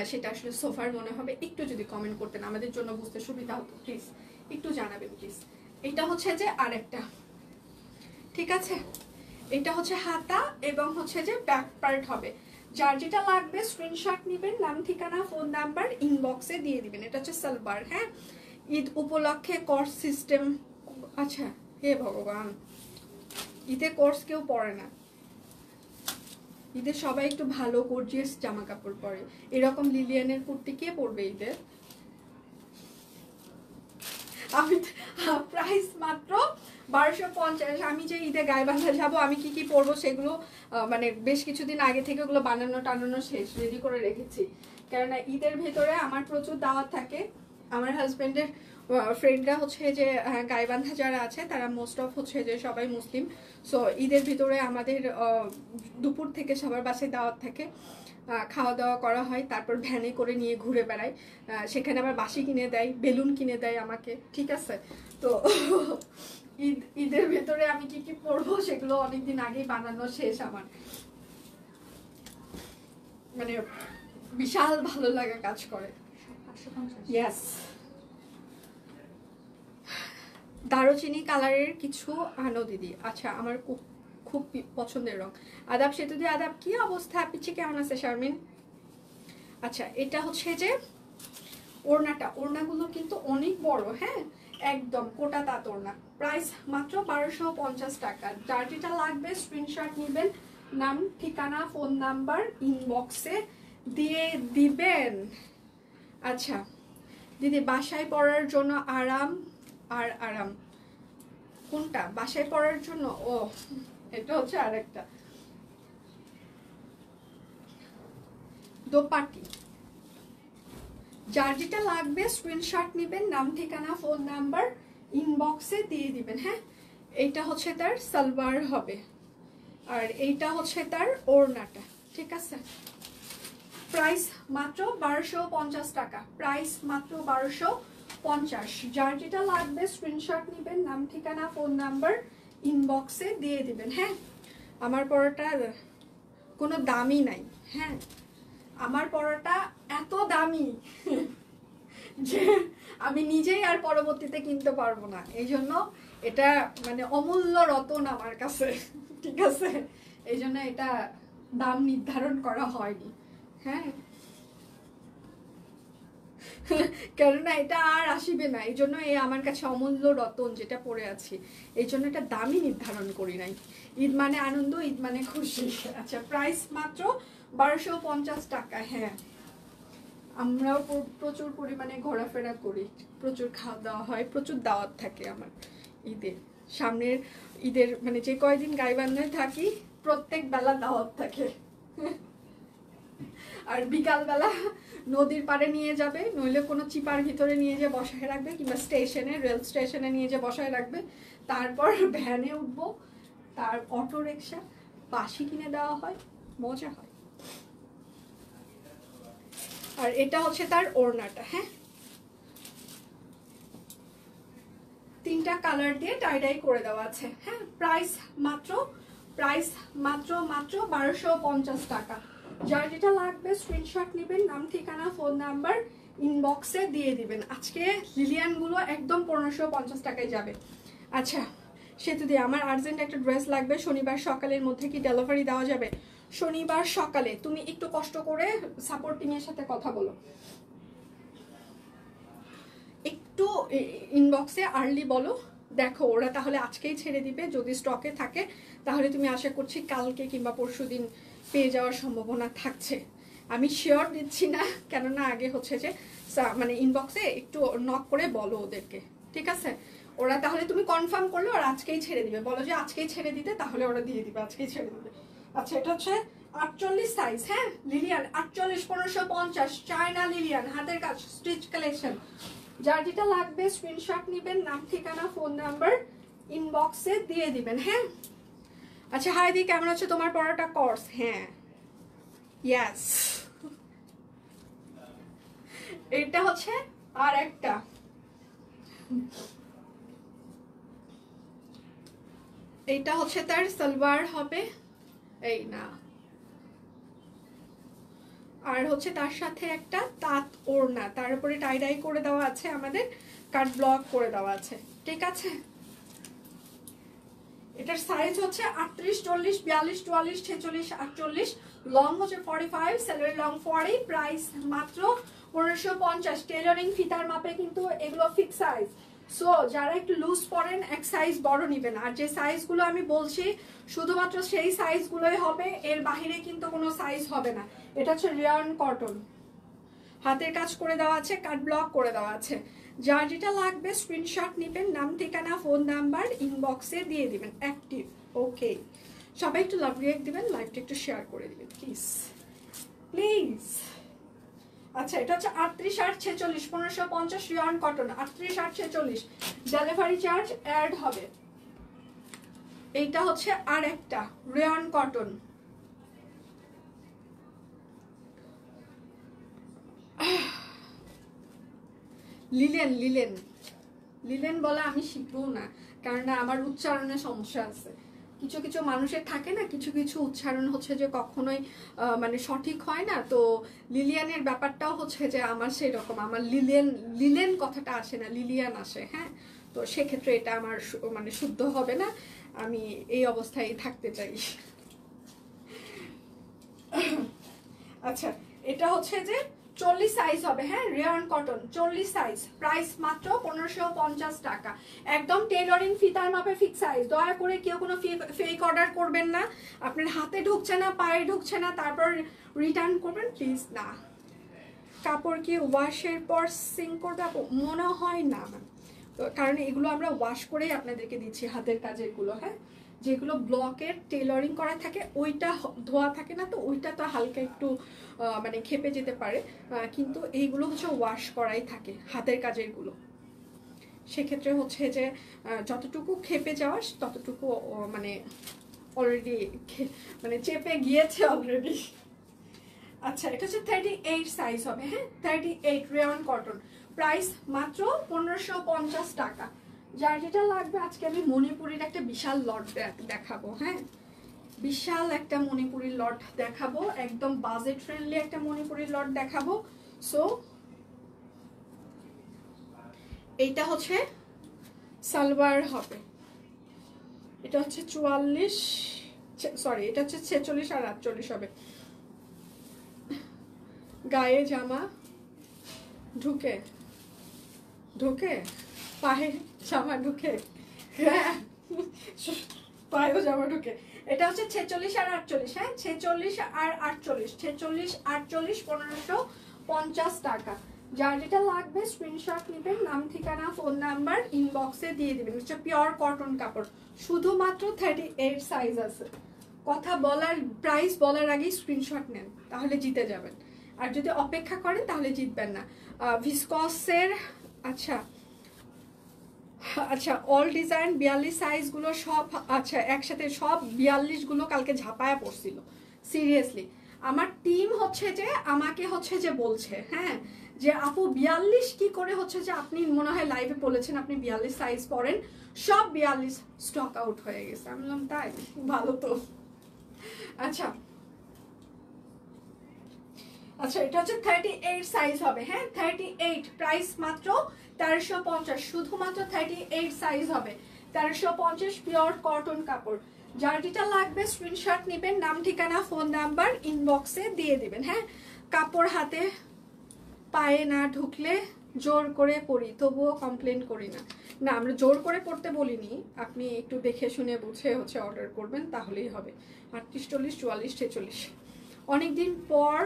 সেটা আসলে সোফার মনে হবে, একটু যদি কমেন্ট করতেন আমাদের জন্য বুঝতে সুবিধা হতো, প্লিজ একটু জানাবেন প্লিজ। এটা হচ্ছে যে আরেকটা, ঠিক আছে, এটা হচ্ছে হাতা এবং হচ্ছে যে ব্যাক পার্ট হবে। যার যেটা লাগবে স্ক্রিনশট নেবেন, নাম ঠিকানা ফোন নাম্বার ইনবক্সে দিয়ে দিবেন। এটা হচ্ছে সালোয়ার। হ্যাঁ, ঈদ উপলক্ষে কোর্স সিস্টেম। আচ্ছা, হে ভগবান, ঈদে কোর্স কেউ পরে না, ঈদে সবাই একটু ভালো গর্জিয়াস জামা কাপড় পরে। এরকম লিলিয়ানের কুর্তি কে পরবে ঈদে? আমি প্রাইস মাত্র 1250। আমি যে ঈদে গায়ে বাঁধা যাবো, আমি কি কি পরবো সেগুলো মানে বেশ কিছুদিন আগে থেকে ওগুলো বানানো টানানো শেষ, রেডি করে রেখেছি। কেননা ঈদের ভেতরে আমার প্রচুর দাওয়াত থাকে। আমার হাজবেন্ডের ফ্রেন্ডরা হচ্ছে যে গায়ে বাঁধা যারা আছে তারা মোস্ট অফ হচ্ছে যে সবাই মুসলিম। সো ঈদের ভিতরে আমাদের দুপুর থেকে সবার বাসায় দাওয়াত থাকে, খাওয়া দাওয়া করা হয়, তারপর ভ্যানে করে নিয়ে ঘুরে বেড়াই। সেখানে আবার বাসি কিনে দেয়, বেলুন কিনে দেয় আমাকে, ঠিক আছে। তো ঈদের ভেতরে আমি কি কি পরবো সেগুলো অনেকদিন আগেই বানানো শেষ আমার, মানে বিশাল ভালো লাগা কাজ করে। ইয়েস, দারুচিনি কালারের কিছু আনো দিদি। আচ্ছা, আমার খুব খুব পছন্দের রং। আদাব সেতু দিয়ে আদাব, কি অবস্থা? পিচ্ছি কেমন আছে শারমিন? আচ্ছা, এটা হচ্ছে যে ওড়নাটা, ওড়নাগুলো কিন্তু অনেক বড়, হ্যাঁ, একদম কোটা তাঁত ওড়না। প্রাইস মাত্র 1250 টাকা। যার যেটা লাগবে স্ক্রিনশট নেবেন, নাম ঠিকানা ফোন নাম্বার ইনবক্সে দিয়ে দিবেন। আচ্ছা দিদি, বাসায় পরার জন্য আরাম আর আরাম কোনটা? বাসায় পরার জন্য, ও এটা হচ্ছে আরেকটা দোপাটি। যার যেটা লাগবে স্ক্রিনশট নেবেন, নাম ঠিকানা ফোন নাম্বার ইনবক্সে দিয়ে দিবেন। হ্যাঁ, এইটা হচ্ছে তার সালোয়ার হবে, আর এইটা হচ্ছে তার ওড়নাটা, ঠিক আছে? প্রাইস মাত্র 1250 টাকা, প্রাইস মাত্র 1250। যার যেটা লাগবে স্ক্রিনশট নেবেন, নাম ঠিকানা ফোন নাম্বার ইনবক্সে দিয়ে দিবেন। হ্যাঁ, আমার পরোটা কোনো দামই নাই, হ্যাঁ, আমার পরোটা এত দামি যে আমি নিজেই আর পরবর্তীতে কিনতে পারবো না, এই জন্য এটা মানে অমূল্য রতন আমার কাছে, ঠিক আছে? এই জন্য এটা দাম নির্ধারণ করা হয়নি, হ্যাঁ, কেননা এটা আর আসিবে না, এই জন্য এই আমার কাছে অমূল্য রতন যেটা পড়ে আছি, এই জন্য এটা দামই নির্ধারণ করি নাই। ঈদ মানে আনন্দ, ঈদ মানে খুশি। আচ্ছা, প্রাইস মাত্র 1250 টাকা। হ্যাঁ, আমরাও প্রচুর পরিমাণে ঘোরাফেরা করি, প্রচুর খাওয়া দাওয়া হয়, প্রচুর দাওয়াত থাকে আমার ঈদের। সামনের ঈদের মানে যে কয়দিন গাইবান্ধায় থাকি, প্রত্যেক বেলা দাওয়াত থাকে। আর বিকালবেলা নদীর পাড়ে নিয়ে যাবে, নইলে কোনো চিপার ভিতরে নিয়ে যে বসায় রাখবে, কিংবা স্টেশনে, রেল স্টেশনে নিয়ে যে বসায় রাখবে, তারপর ভ্যানে উঠবো, তার অটো রিক্সা, বাসি কিনে দেওয়া হয়, মজা হয়। আর এটা হচ্ছে তার ওড়নাটা। হ্যাঁ, তিনটা কালার দিয়ে টাই করে দেওয়া আছে। হ্যাঁ, প্রাইস মাত্র 1250 টাকা। যার যেটা লাগবে স্ক্রিনশট নেবেন, নাম ঠিকানা ফোন নাম্বার ইনবক্সে দিয়ে দিবেন। আজকে লিলিয়ান গুলো একদম 1550 টাকায় যাবে। আচ্ছা সেতু দিয়ে, আমার আর্জেন্ট একটা ড্রেস লাগবে, শনিবার সকালের মধ্যে কি ডেলিভারি দেওয়া যাবে? শনিবার সকালে তুমি একটু কষ্ট করে সাপোর্টিং এর সাথে কথা বলো, একটু ইনবক্সে আর্লি বলো, দেখো ওরা তাহলে আজকেই ছেড়ে দিবে। যদি স্টকে থাকে তাহলে তুমি আশা করছি কালকে কিংবা পরশুদিন পেয়ে যাওয়ার সম্ভাবনা থাকছে। আমি শিওর দিচ্ছি না, কেননা আগে হচ্ছে যে মানে ইনবক্সে একটু নক করে বলো ওদেরকে, ঠিক আছে? ওরা তাহলে তুমি কনফার্ম করলে ওরা আজকেই ছেড়ে দিবে, বলো যে আজকেই ছেড়ে দিতে, তাহলে ওরা দিয়ে দিবে, আজকেই ছেড়ে দিবে। আচ্ছা, এটা হচ্ছে 48 সাইজ। হ্যাঁ, লিলিয়ান 48, 1550, চায়না লিলিয়ান, হাতের কাজ, স্টিচ কালেকশন। যার যেটা লাগবে স্ক্রিনশট নেবেন, নাম ঠিকানা ফোন নাম্বার ইনবক্সে দিয়ে দিবেন। হ্যাঁ, আচ্ছা হাই দি, কেমন আছে? তোমার পড়াটা কোর্স? হ্যাঁ, ইয়েস। এটা হচ্ছে আর একটা, এইটা হচ্ছে তার সালোয়ার হবে, এই না, আর হচ্ছে তার সাথে একটা তাঁত ওড়না, তার উপরে টাই করে দেওয়া আছে, আমাদের কাট ব্লক করে দেওয়া আছে, ঠিক আছে? এটার সাইজ হচ্ছে 38, 40, 42, 44, 46, 48, লং হচ্ছে 45, স্যালোয়ার লং 40। প্রাইস মাত্র 1550। টেলারিং ফিতার মাপে কিন্তু এগুলো ফিক্স সাইজ, সো যারা একটু লুজ পরেন এক সাইজ বড় নেবেন। আর যে সাইজগুলো আমি বলছি শুধুমাত্র সেই সাইজগুলোই হবে, এর বাহিরে কিন্তু কোনো সাইজ হবে না। এটা হচ্ছে রিয়ন কটন, হাতের কাজ করে দেওয়া আছে, কাট ব্লক করে দেওয়া আছে। যার যেটা লাগবে স্ক্রিনশট নেবেন, নাম ঠিকানা ফোন নাম্বার ইনবক্সে দিয়ে দিবেন। অ্যাক্টিভ, ওকে। সবাই একটু লাভ রিয়েক্ট দিবেন, লাইভটা একটু শেয়ার করে দিবেন প্লিজ প্লিজ। আচ্ছা, এটা হচ্ছে 38, 8, 46, 1550 রিয়ন কটন, 38, 8, 46। ডেলিভারি চার্জ অ্যাড হবে। এইটা হচ্ছে আর একটা রিয়ন কটন, লিলেন লিলেন লিলেন বলা আমি শিখবো না, কারণ আমার উচ্চারণে সমস্যা আছে। কিছু কিছু মানুষের থাকে না, কিছু কিছু উচ্চারণ হচ্ছে যে কখনোই মানে সঠিক হয় না। তো লিলিয়ানের ব্যাপারটাও হচ্ছে যে আমার সেই রকম, আমার লিলেন লিলেন কথাটা আসে না, লিলিয়ান আসে। হ্যাঁ, তো সেক্ষেত্রে এটা আমার মানে শুদ্ধ হবে না, আমি এই অবস্থায় থাকতে চাই। আচ্ছা, এটা হচ্ছে যে 40 সাইজ হবে, হ্যাঁ, রেয়ন কটন 40 সাইজ, প্রাইস মাত্র 1550 টাকা, একদম টেলরিং ফিতার মাপে ফিক্স সাইজ। দয়া করে কেউ কোনো ফেক অর্ডার করবেন না, আপনার হাতে ঢুকছে না, পায়ে ঢুকছে না, তারপর রিটার্ন করবেন প্লিজ না। কাপড় কি ওয়াশের পর সিং করবে আপু? মনে হয় না, কারণ এগুলো আমরা ওয়াশ করেই আপনাদেরকে দিচ্ছি, হাতের কাজেরগুলো, হ্যাঁ, যেগুলো ব্লকের টেলরিং করা থাকে ওইটা ধোয়া থাকে না, তো ওইটা তো হালকা একটু মানে খেপে যেতে পারে, কিন্তু এইগুলো হচ্ছে ওয়াশ করাই থাকে হাতের কাজেরগুলো। সেক্ষেত্রে হচ্ছে যে যতটুকু খেপে যাওয়ার ততটুকু মানে অলরেডি মানে চেপে গিয়েছে অলরেডি। আচ্ছা, এটা হচ্ছে 38 সাইজ হবে, হ্যাঁ, 38 রেয়ন কটন, প্রাইস মাত্র 1550 টাকা। যার যেটা লাগবে, আজকে আমি মণিপুরির একটা বিশাল লট দেখাবো, হ্যাঁ, বিশাল একটা মণিপুরির লট দেখাবো, একদম বাজেট ফ্রেন্ডলি একটা মণিপুরির লট দেখাবো। সো এইটা হচ্ছে সালোয়ার হবে, এটা হচ্ছে 44, সরি এটা হচ্ছে 46 আর 48 হবে। গায়ে জামা ঢুকে ঢুকে, পায়ে জামা ঢুকে, হ্যাঁ পায়েও জামা ঢুকে। এটা হচ্ছে 46 আর 48, হ্যাঁ, 46 আর 48, 46 48 1550 টাকা। যার যেটা লাগবে স্ক্রিনশট নেবেন, নাম ঠিকানা ফোন নাম্বার ইনবক্সে দিয়ে দিবেন। হচ্ছে পিওর কটন কাপড়, শুধুমাত্র 38 সাইজ আছে। কথা বলার, প্রাইস বলার আগেই স্ক্রিনশট নেন, তাহলে জিতে যাবেন, আর যদি অপেক্ষা করেন তাহলে জিতবেন না। ভিসকসের, আচ্ছা আচ্ছা, অল ডিজাইন 42 সাইজগুলো সব, আচ্ছা একসাথে সব 42 গুলো কালকে ঝাপায়া পড়ছিল, সিরিয়াসলি। আমার টিম হচ্ছে যে আমাকে হচ্ছে যে বলছে, হ্যাঁ, যে আপু 42 কি করে হচ্ছে যে, আপনি মনে হয় লাইভে বলেছেন আপনি 42 সাইজ পরেন, সব 42 স্টক আউট হয়ে গেছে। আমি বললাম তাই, ভালো তো। আচ্ছা আচ্ছা, এটা হচ্ছে 38 সাইজ হবে, হ্যাঁ, 38, প্রাইস মাত্র 1350, শুধুমাত্র 38 সাইজ হবে, 1350, পিওর কটন কাপড়। যার যেটা লাগবে স্ক্রিনশট নেবেন, নাম ঠিকানা ফোন নাম্বার ইনবক্সে দিয়ে দিবেন, হ্যাঁ। কাপড় হাতে পায়ে না ঢুকলে জোর করে পরি, তবুও কমপ্লেন করি না। না, আমরা জোর করে পড়তে বলিনি, আপনি একটু দেখে শুনে বুঝে হচ্ছে অর্ডার করবেন, তাহলেই হবে। 38 40 44 46, অনেকদিন পর,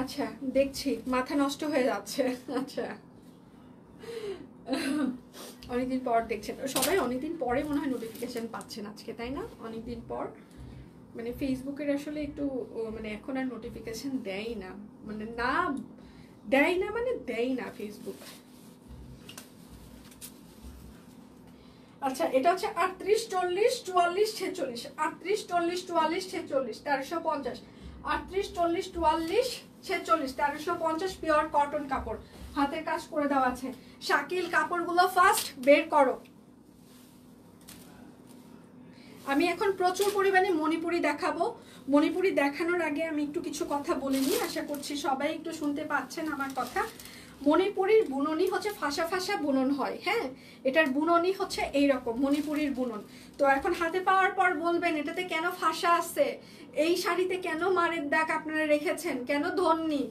আচ্ছা দেখছি, মাথা নষ্ট হয়ে যাচ্ছে। আচ্ছা, অনেকদিন পর দেখছেন সবাই, অনেকদিন পরে মনে হয় নোটিফিকেশন পাচ্ছেন আজকে, তাই না? অনেকদিন পর, মানে ফেসবুকের আসলে একটু মানে এখন আর নোটিফিকেশন দেয় না, মানে না দেয় না, মানে দেয় না ফেসবুক। আচ্ছা, এটা হচ্ছে 38 40 44 46, 38 40 44 46, 1350, 38 40 44 46, 1350, পিওর কটন কাপড়, হাতের কাজ করে দেওয়া আছে। শাকিল, কাপড়গুলো ফার্স্ট বের করো। আমি এখন প্রচুর পরিমাণে মণিপুরি দেখাবো। মণিপুরি দেখানোর আগে আমি একটু কিছু কথা বলে নিই, আশা করছি সবাই একটু শুনতে পাচ্ছেন আমার কথা। মণিপুরির বুননি হচ্ছে ফাঁসা ফাঁসা বুনন হয়, হ্যাঁ, এটার বুননি হচ্ছে এইরকম মণিপুরির বুনন। তো এখন হাতে পাওয়ার পর বলবেন এটাতে কেন ফাঁসা আছে, এই শাড়িতে কেন মারের দাগ আপনারা রেখেছেন, কেন ধন্যি।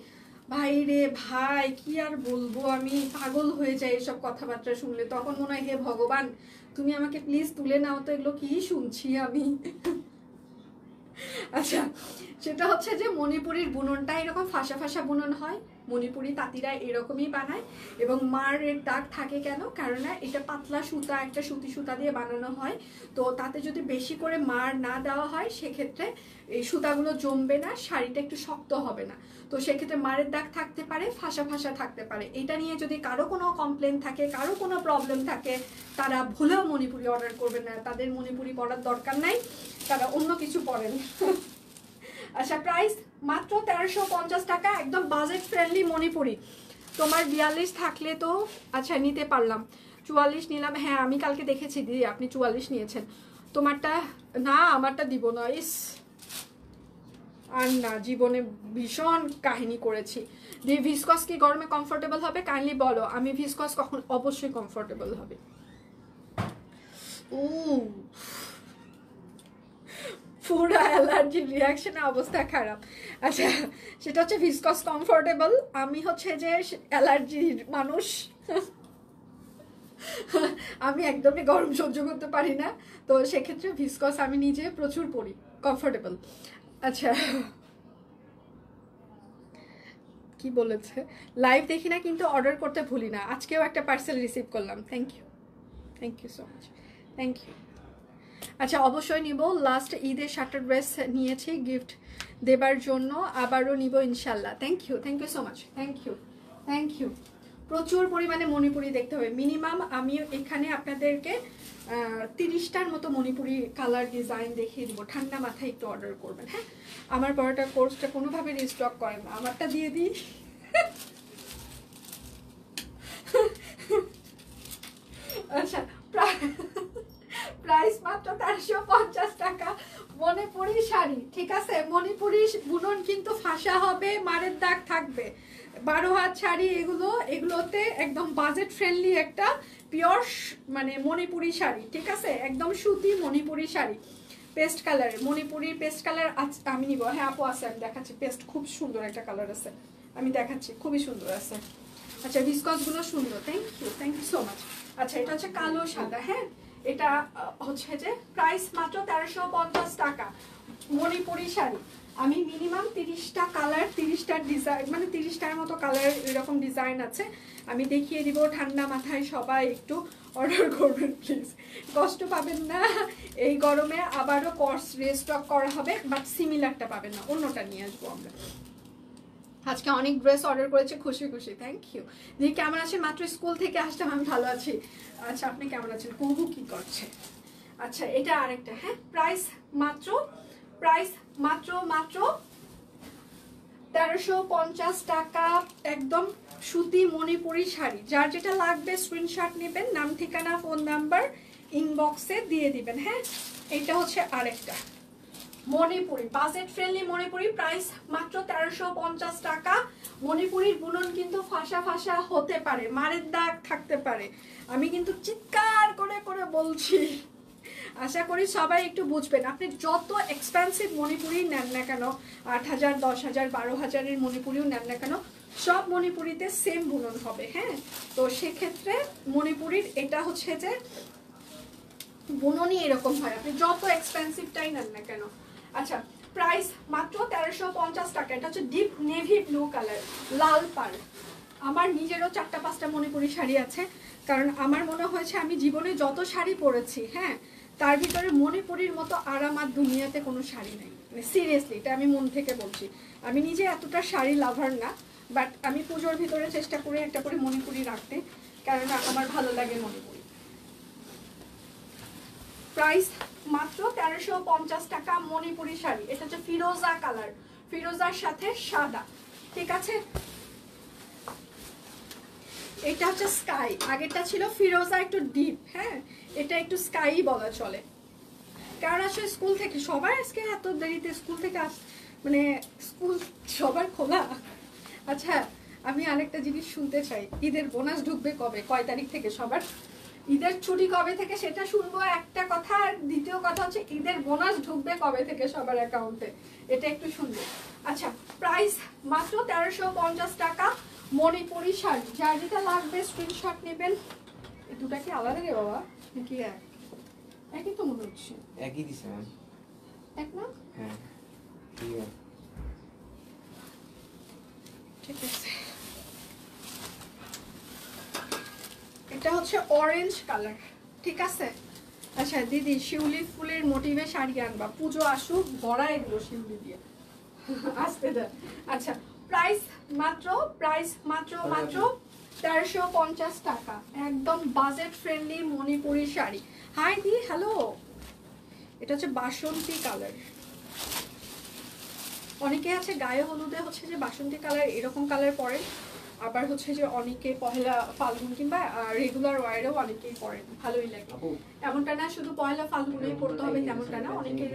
ভাই রে ভাই, কি আর বলবো, আমি পাগল হয়ে যাই এসব কথাবার্তা শুনলে। তখন মনে হয় হে ভগবান, তুমি আমাকে প্লিজ তুলে নাও তো, এগুলো কি শুনছি আমি। আচ্ছা, সেটা হচ্ছে যে মণিপুরির বুননটা এরকম ফাঁসা ফাঁসা বুনন হয়, মণিপুরি তাঁতিরা এরকমই বানায়। এবং মারের দাগ থাকে কেন, কারণ এটা পাতলা সুতা, একটা সুতি সুতা দিয়ে বানানো হয়। তো তাতে যদি বেশি করে মার না দেওয়া হয়, সেক্ষেত্রে এই সুতাগুলো জমবে না, শাড়িটা একটু শক্ত হবে না। তো সেক্ষেত্রে মারের দাগ থাকতে পারে, ফাঁসা ফাঁসা থাকতে পারে। এটা নিয়ে যদি কারো কোনো কমপ্লেন থাকে, কারো কোনো প্রবলেম থাকে, তারা ভুলেও মণিপুরি অর্ডার করবেন না, তাদের মণিপুরি পরার দরকার নাই, তারা অন্য কিছু পরেন। আচ্ছা, প্রাইস মাত্র 1350 টাকা, একদম বাজেট ফ্রেন্ডলি মণিপুরি। তোমার 42 থাকলে তো আচ্ছা নিতে পারলাম, 44 নিলাম, হ্যাঁ আমি কালকে দেখেছি দিদি আপনি 44 নিয়েছেন। তোমারটা না, আমারটা দিব না, ইস আর না, জীবনে ভীষণ কাহিনী করেছি। দিয়ে ভিসকস কি গরমে কমফোর্টেবল হবে কাইন্ডলি বলো। আমি ভিসকস কখন অবশ্যই কমফোর্টেবল হবে। পুরো অ্যালার্জির রিয়াকশনে অবস্থা খারাপ। আচ্ছা, সেটা হচ্ছে ভিসকস কমফোর্টেবল। আমি হচ্ছে যে অ্যালার্জির মানুষ, আমি একদমই গরম সহ্য করতে পারি না, তো সেক্ষেত্রে ভিসকস আমি নিজে প্রচুর পরি, কমফোর্টেবল। আচ্ছা, কি বলেছে, লাইভ দেখি না কিন্তু অর্ডার করতে ভুলি না। আজকেও একটা পার্সেল রিসিভ করলাম, thank you so much, thank you. আচ্ছা, অবশ্যই নিব। লাস্ট ঈদের 7টা ড্রেস নিয়েছি গিফট দেবার জন্য, আবারও নিব ইনশাল্লাহ। Thank you so much, thank you. প্রচুর পরিমাণে মণিপুরি দেখতে হবে। মিনিমাম আমি এখানে আপনাদেরকে 30টার মতো মণিপুরি কালার ডিজাইন দেখিয়ে দিব। ঠান্ডা মাথায় একটু অর্ডার করবেন, হ্যাঁ। আমার পরোটা কোর্সটা কোনোভাবে রিস্টক করেন না, আমারটা দিয়ে দিই। আচ্ছা, প্রাইস মাত্র 1350 টাকা। মণিপুরি শাড়ি, ঠিক আছে। মণিপুরি বুনন কিন্তু ফাঁসা হবে, মারের দাগ থাকবে। 12 হাত শাড়ি এগুলোতে একদম বাজেট ফ্রেন্ডলি একটা পিওর মানে মণিপুরি শাড়ি, ঠিক আছে। একদম সুতি মণিপুরি শাড়ি, পেস্ট কালার, মণিপুরির পেস্ট কালার আমি নিব। হ্যাঁ আপু আছে, আমি দেখাচ্ছি। পেস্ট খুব সুন্দর একটা কালার আছে, আমি দেখাচ্ছি, খুবই সুন্দর আছে। আচ্ছা, ভিসকসগুলো সুন্দর, থ্যাংক ইউ সো মাচ। আচ্ছা, এটা হচ্ছে কালো সাদা, হ্যাঁ। এটা হচ্ছে যে প্রাইস মাত্র 1350 টাকা। মণিপুরি শাড়ি আমি মিনিমাম 30টা কালার, 30টা ডিজাইন, মানে 30টার মতো কালার এরকম ডিজাইন আছে, আমি দেখিয়ে দিব। ঠান্ডা মাথায় সবাই একটু অর্ডার করবেন প্লিজ, কষ্ট পাবেন না। এই গরমে আবারও কোর্স রিস্টক করা হবে, বাট সিমিলারটা পাবেন না, অন্যটা নিয়ে আসবো আমরা। আজকে অনেক ড্রেস অর্ডার করেছে, খুশি থ্যাংক ইউ। দিয়ে কেমন আছেন? মাত্র স্কুল থেকে আসলাম, আমি ভালো আছি। আচ্ছা, আপনি কেমন আছেন? কুহু কি করছে? আচ্ছা, এটা আরেকটা, হ্যাঁ। প্রাইস মাত্র 1350 টাকা। একদম সুতি মণিপুরি শাড়ি। যার যেটা লাগবে স্ক্রিনশট নেবেন, নাম ঠিকানা ফোন নাম্বার ইনবক্সে দিয়ে দিবেন, হ্যাঁ। এটা হচ্ছে আরেকটা Manipuri, budget friendly Manipuri, price মাত্র 1350 টাকা। মণিপুরির বুনন কিন্তু ফাঁসা হতে পারে, মারের দাগ থাকতে পারে, আমি কিন্তু চিৎকার করে বলছি। আশা করি সবাই একটু বুঝবেন। আপনি যত এক্সপেন্সিভ মণিপুরি নেন না কেন, 8000, 10,000, 12,000-এর মণিপুরিও নেন না কেন, সব মণিপুরিতে সেম বুনন হবে, হ্যাঁ। তো সেক্ষেত্রে মণিপুরির এটা হচ্ছে যে বুননই এরকম হয়, আপনি যত এক্সপেন্সিভটাই নেন না কেন। আচ্ছা, প্রাইস মাত্র 1350 টাকা। এটা হচ্ছে ডিপ নেভি ব্লু কালার, লাল পাড়। আমার নিজেরও 4টা-5টা মণিপুরি শাড়ি আছে, কারণ আমার মনে হয়েছে আমি জীবনে যত শাড়ি পরেছি, হ্যাঁ, তার ভিতরে মণিপুরির মতো আরাম আর দুনিয়াতে কোনো শাড়ি নেই। মানে সিরিয়াসলি, এটা আমি মন থেকে বলছি। আমি নিজে এতটা শাড়ি লাভার না, বাট আমি পুজোর ভিতরে চেষ্টা করি একটা করে মণিপুরি রাখতে, কারণ আমার ভালো লাগে মণিপুরি। প্রাইস মাত্র 1350 টাকা মণিপুরি শাড়ি। এটা হচ্ছে ফিরোজা কালার, ফিরোজার সাথে সাদা, ঠিক আছে। এটা হচ্ছে স্কাই, আগেরটা ছিল ফিরোজা একটু ডিপ, হ্যাঁ, এটা একটু স্কাই বলা চলে। কারণ আসলে স্কুল থেকে সবার আজকে এত দেরিতে স্কুল থেকে মানে স্কুল সবার খোলা। আচ্ছা, আমি আরেকটা জিনিস শুনতে চাই, ঈদের বোনাস ঢুকবে কবে, কয় তারিখ থেকে সবার? ঈদের ছুটি কবে থেকে সেটা শুনবো একটা কথা, আর দ্বিতীয় কথা হচ্ছে ঈদের বোনাস ঢুকবে কবে থেকে সবার অ্যাকাউন্টে, এটা একটু শুনবো। আচ্ছা, প্রাইস মাত্র 1350 টাকা মণিপুরি শাড়ি। যার যেটা লাগবে স্ক্রিনশট নেবেন। এই দুটা কি আলাদা রে বাবা, নাকি একই তো মনে হচ্ছে? একই দিছে ম্যাম। এক না? হ্যাঁ, ঠিক আছে। এটা হচ্ছে অরেঞ্জ কালার, ঠিক আছে। আচ্ছা দিদি, শিউলি ফুলের মোটিভে শাড়ি আনবা, পুজো আসুক ভরাই দিল শিউলি দিয়ে, আসতে দেন। আচ্ছা, প্রাইস মাত্র 1350 টাকা। একদম budget friendly Manipuri sari. Hi দি, হ্যালো। এটা হচ্ছে বাসন্তী কালার। অনেকে আছে গায়ে হলুদে হচ্ছে যে বাসন্তী কালার এরকম কালার পরে, আবার হচ্ছে যে অনেকে পহেলা ফাল্গুন কিংবা রেগুলার ওয়ারেও অনেকেই পরেন, ভালোই লাগে। এমনটা না শুধু পহেলা ফাল্গুনেই পড়তে হবে তেমনটা না, অনেকের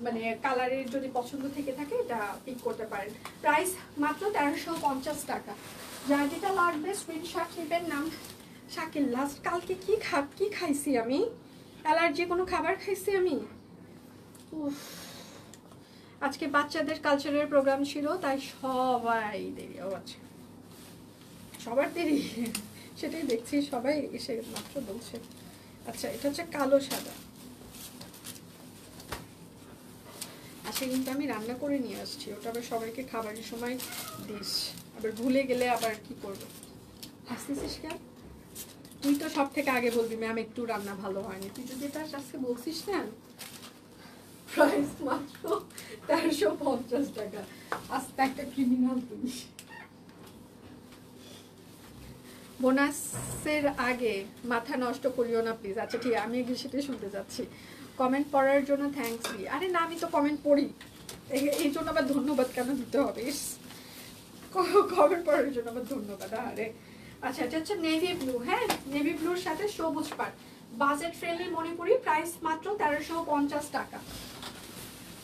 মানে কালারের যদি পছন্দ থেকে থাকে এটা পিক করতে পারেন। প্রাইস মাত্র 1350 টাকা। যার যেটা লাগবে স্ক্রিনশট নেবেন। নাম শাকিল। লাস্ট কালকে কি খাইছি আমি? অ্যালার্জি কোনো খাবার খাইছি আমি? উফ, আজকে বাচ্চাদের কালচারের প্রোগ্রাম ছিল, তাই সবাই দেরি আছে, সবার দেরি, সেটাই দেখছি, সবাই এসে মাত্র বলছে। আচ্ছা, এটা হচ্ছে কালো সাদা। আচ্ছা, কিন্তু আমি রান্না করে নিয়ে আসছি, ওটা আবার সবাইকে খাবারের সময় দিস, আবার ভুলে গেলে আবার কি করবো। হাসতেছিস কেন? তুই তো সব থেকে আগে বলবি ম্যাম একটু রান্না ভালো হয়নি, তুই যদি এটা আজকে বলছিস না। প্রাইস মাত্র 1350 টাকা। আস্তে একটা ক্রিমিনাল তুই। বোনাসের আগে মাথা নষ্ট করিও না প্লিজ। আচ্ছা ঠিক, আমি এগুলো সেটাই শুনতে যাচ্ছি। কমেন্ট পড়ার জন্য থ্যাঙ্কস দি। আরে না, আমি তো কমেন্ট পড়ি, এই জন্য আবার ধন্যবাদ কেন দিতে হবে? কমেন্ট পড়ার জন্য আবার ধন্যবাদ। আরে আচ্ছা, এটা হচ্ছে নেভি ব্লু। হ্যাঁ, নেভি ব্লুর সাথে সবুজ পাড়, বাজেট ফ্রেন্ডলি মণিপুরি। প্রাইস মাত্র 1350 টাকা।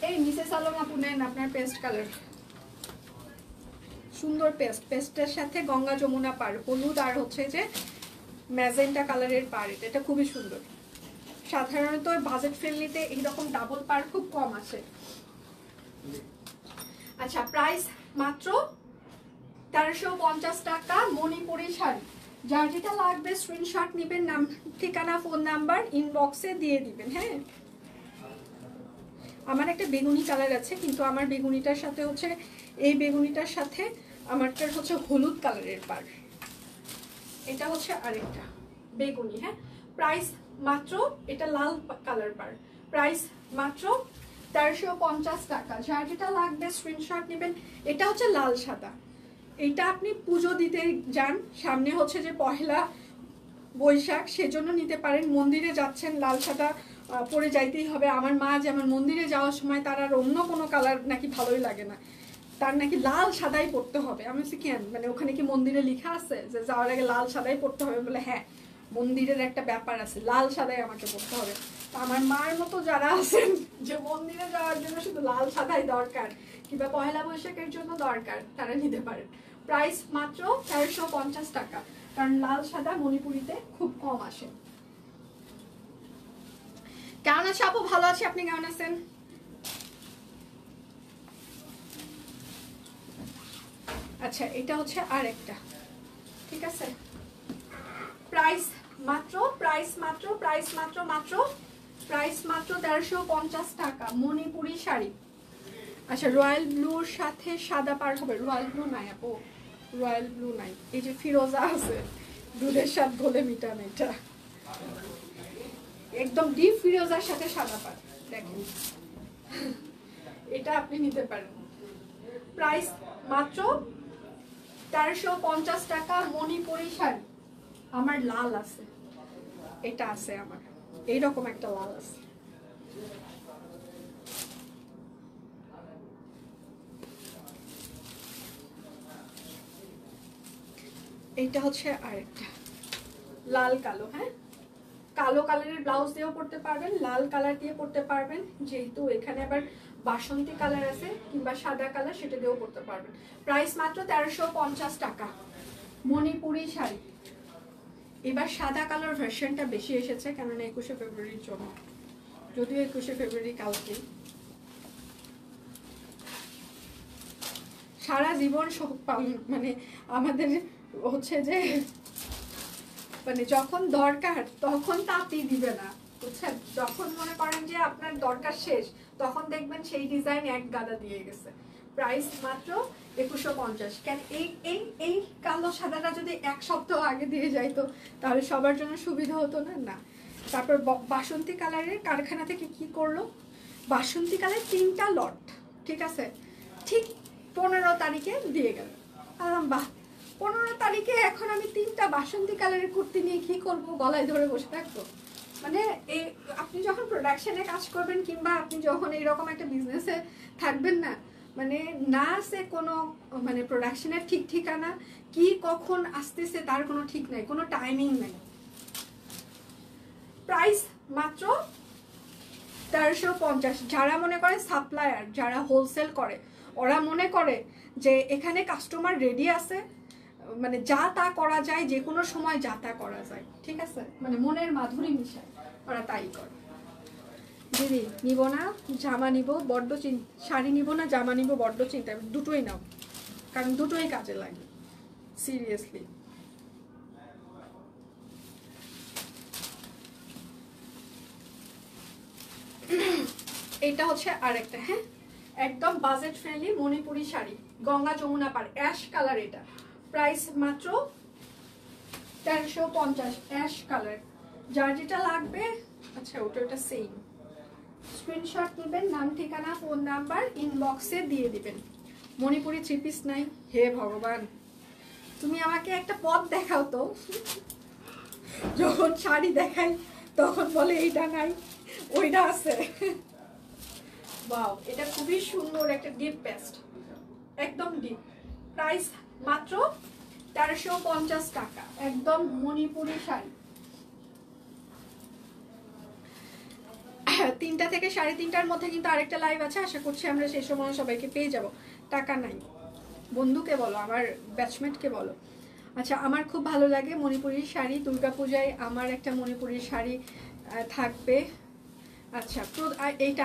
এই মিসেস আলম আপু নেন আপনার পেস্ট কালার, সুন্দর পেস্টের সাথে গঙ্গা যমুনা পাড়, হলুদ আর হচ্ছে যে ম্যাজেন্টা কালারের পাড়। এটা খুবই সুন্দর। সাধারণত বাজেট ফ্রেন্ডলিতে এইরকম ডাবল পাড় খুব কম আসে। আচ্ছা, প্রাইস মাত্র 1350 টাকা। মণিপুরি শাড়ি, যার যেটা লাগবে স্ক্রিনশট নেবেন, নাম ঠিকানা ফোন নাম্বার ইনবক্সে দিয়ে দিবেন। হ্যাঁ, আমার একটা বেগুনি কালার আছে, কিন্তু আমার বেগুনিটার সাথে হচ্ছে, এই বেগুনিটার সাথে আমারটার হচ্ছে হলুদ কালারের পাড়, এটা হচ্ছে আরেকটা বেগুনি। হ্যাঁ, প্রাইস মাত্র, এটা লাল কালার পাড়, প্রাইস মাত্র 1350 টাকা। যার যেটা লাগবে স্ক্রিনশট নেবেন। এটা হচ্ছে লাল সাদা, এটা আপনি পুজো দিতে যান, সামনে হচ্ছে যে পহেলা বৈশাখ, সেজন্য নিতে পারেন। মন্দিরে যাচ্ছেন, লাল সাদা পরে যাইতেই হবে। আমার মা যেমন মন্দিরে যাওয়ার সময় তার আর অন্য কোনো কালার নাকি ভালোই লাগে না, তার নাকি লাল সাদাই পড়তে হবে। আমি বলছি কেন, মানে ওখানে কি মন্দিরে লেখা আছে যে যাওয়ার আগে লাল সাদাই পড়তে হবে? বলে হ্যাঁ, মন্দিরের একটা ব্যাপার আছে, লাল সাদাই আমাকে পড়তে হবে। তো আমার মার মতো যারা আছেন যে মন্দিরে যাওয়ার জন্য শুধু লাল সাদাই দরকার, কিংবা পয়লা বৈশাখের জন্য দরকার, তারা নিতে পারেন। প্রাইস মাত্র 1350 টাকা, কারণ লাল সাদা মণিপুরিতে খুব কম আসে। কেমন আছে আপু? ভালো আছি, আপনি কেমন আছেন? আচ্ছা, এটা হচ্ছে আরেকটা, ঠিক আছে। প্রাইস মাত্র 1350 টাকা, মণিপুরি শাড়ি। আচ্ছা, রয়্যাল ব্লুর সাথে সাদা পাড় হবে। রয়্যাল ব্লু নাই আপু, রয়্যাল ব্লু নাই। এই যে ফিরোজা আছে, দুধের সাথে ঘোলে মিটানো, এটা একদম ডিপ ফিরোজার সাথে সাদা পাড়, দেখেন, এটা আপনি নিতে পারেন। প্রাইস মাত্র 1350 টাকা, মণিপুরি শাড়ি। আমার লাল আছে, এটা আছে আমার, এইরকম একটা লাল আছে। এইটা হচ্ছে আরেকটা লাল কালো। হ্যাঁ, কালো কালারের ব্লাউজ দিয়েও পরতে পারবেন, লাল কালার দিয়ে পরতে পারবেন, যেহেতু এখানে আবার বাসন্তী কালার আছে কিংবা সাদা কালার, সেটা দিয়েও পরতে পারবেন। প্রাইস মাত্র 1350 টাকা, মণিপুরি শাড়ি। এবার সাদা কালার ভার্সনটা বেশি এসেছে, কেননা 21শে ফেব্রুয়ারির জন্য, যদিও 21শে ফেব্রুয়ারি কালকে। সারা জীবন মানে আমাদের হচ্ছে যে, মানে যখন দরকার তখন তাঁতি দিবে না, বুঝছেন? যখন মনে করেন যে আপনার দরকার শেষ, তখন দেখবেন সেই ডিজাইন এক গাদা দিয়ে গেছে। প্রাইস মাত্র 2150। কেন এই কালো সাদাটা যদি এক সপ্তাহ আগে দিয়ে যাইতো তাহলে সবার জন্য সুবিধা হতো না। না, তারপর বাসন্তী কালারের কারখানা থেকে কি করলো, বাসন্তী কালার 3টা লট, ঠিক আছে, ঠিক 15 তারিখে দিয়ে গেল। বাহ, 15 তারিখে এখন আমি 3টা বাসন্তী কালারের কুর্তি নিয়ে কি করব? গলায় ধরে বসে থাকবো? মানে এই আপনি যখন প্রোডাকশনে কাজ করবেন কিংবা আপনি যখন এইরকম একটা বিজনেসে থাকবেন না, মানে না সে কোনো মানে প্রোডাকশনের ঠিক ঠিকানা, কি কখন আসতেছে তার কোনো ঠিক নাই, কোনো টাইমিং নাই। প্রাইস মাত্র 1350। যারা মনে করে সাপ্লায়ার, যারা হোলসেল করে, ওরা মনে করে যে এখানে কাস্টমার রেডি আছে, মানে যা তা করা যায়, যে কোনো সময় যা তা করা যায়, ঠিক আছে, মানে মনের মাধুরী মিশায়, ওরা তাই করে। দিদি নিব না জামা নিব বড্ড শাড়ি নিব না জামা নিব বড্ড চিন্তা, দুটোই নাও, কারণ দুটোই কাজে লাগে সিরিয়াসলি। এটা হচ্ছে আরেকটা, হ্যাঁ একদম বাজেট ফ্রেন্ডলি মণিপুরি শাড়ি, গঙ্গা যমুনা পার, অ্যাশ কালার। এটা প্রাইস মাত্র 1350, অ্যাশ কালার। যার যেটা লাগবে, আচ্ছা ওটা সেম, স্ক্রিনশট নেবেন, নাম ঠিকানা ফোন নাম্বার ইনবক্সে দিয়ে দিবেন। মণিপুরি 3 পিস নাই, হে ভগবান, তুমি আমাকে একটা পথ দেখাও তো। যখন শাড়ি দেখাই তখন বলে এইটা নাই, ওইটা আছে। ওয়াও, এটা খুবই সুন্দর একটা ডিপ পেস্ট, একদম ডিপ। প্রাইস মাত্র 1350 টাকা, একদম মণিপুরি শাড়ি। 3টা থেকে 3:30টার মধ্যে কিন্তু আরেকটা লাইভ আছে, আশা করছি আমরা সেই সময় সবাইকে পেয়ে যাব। টাকা নাই, বন্ধুকে বলো, আমার ব্যাচমেটকে বলো। আচ্ছা, আমার খুব ভালো লাগে মণিপুরি শাড়ি, দুর্গাপূজায় আমার একটা মণিপুরি শাড়ি থাকবে। আচ্ছা, এইটা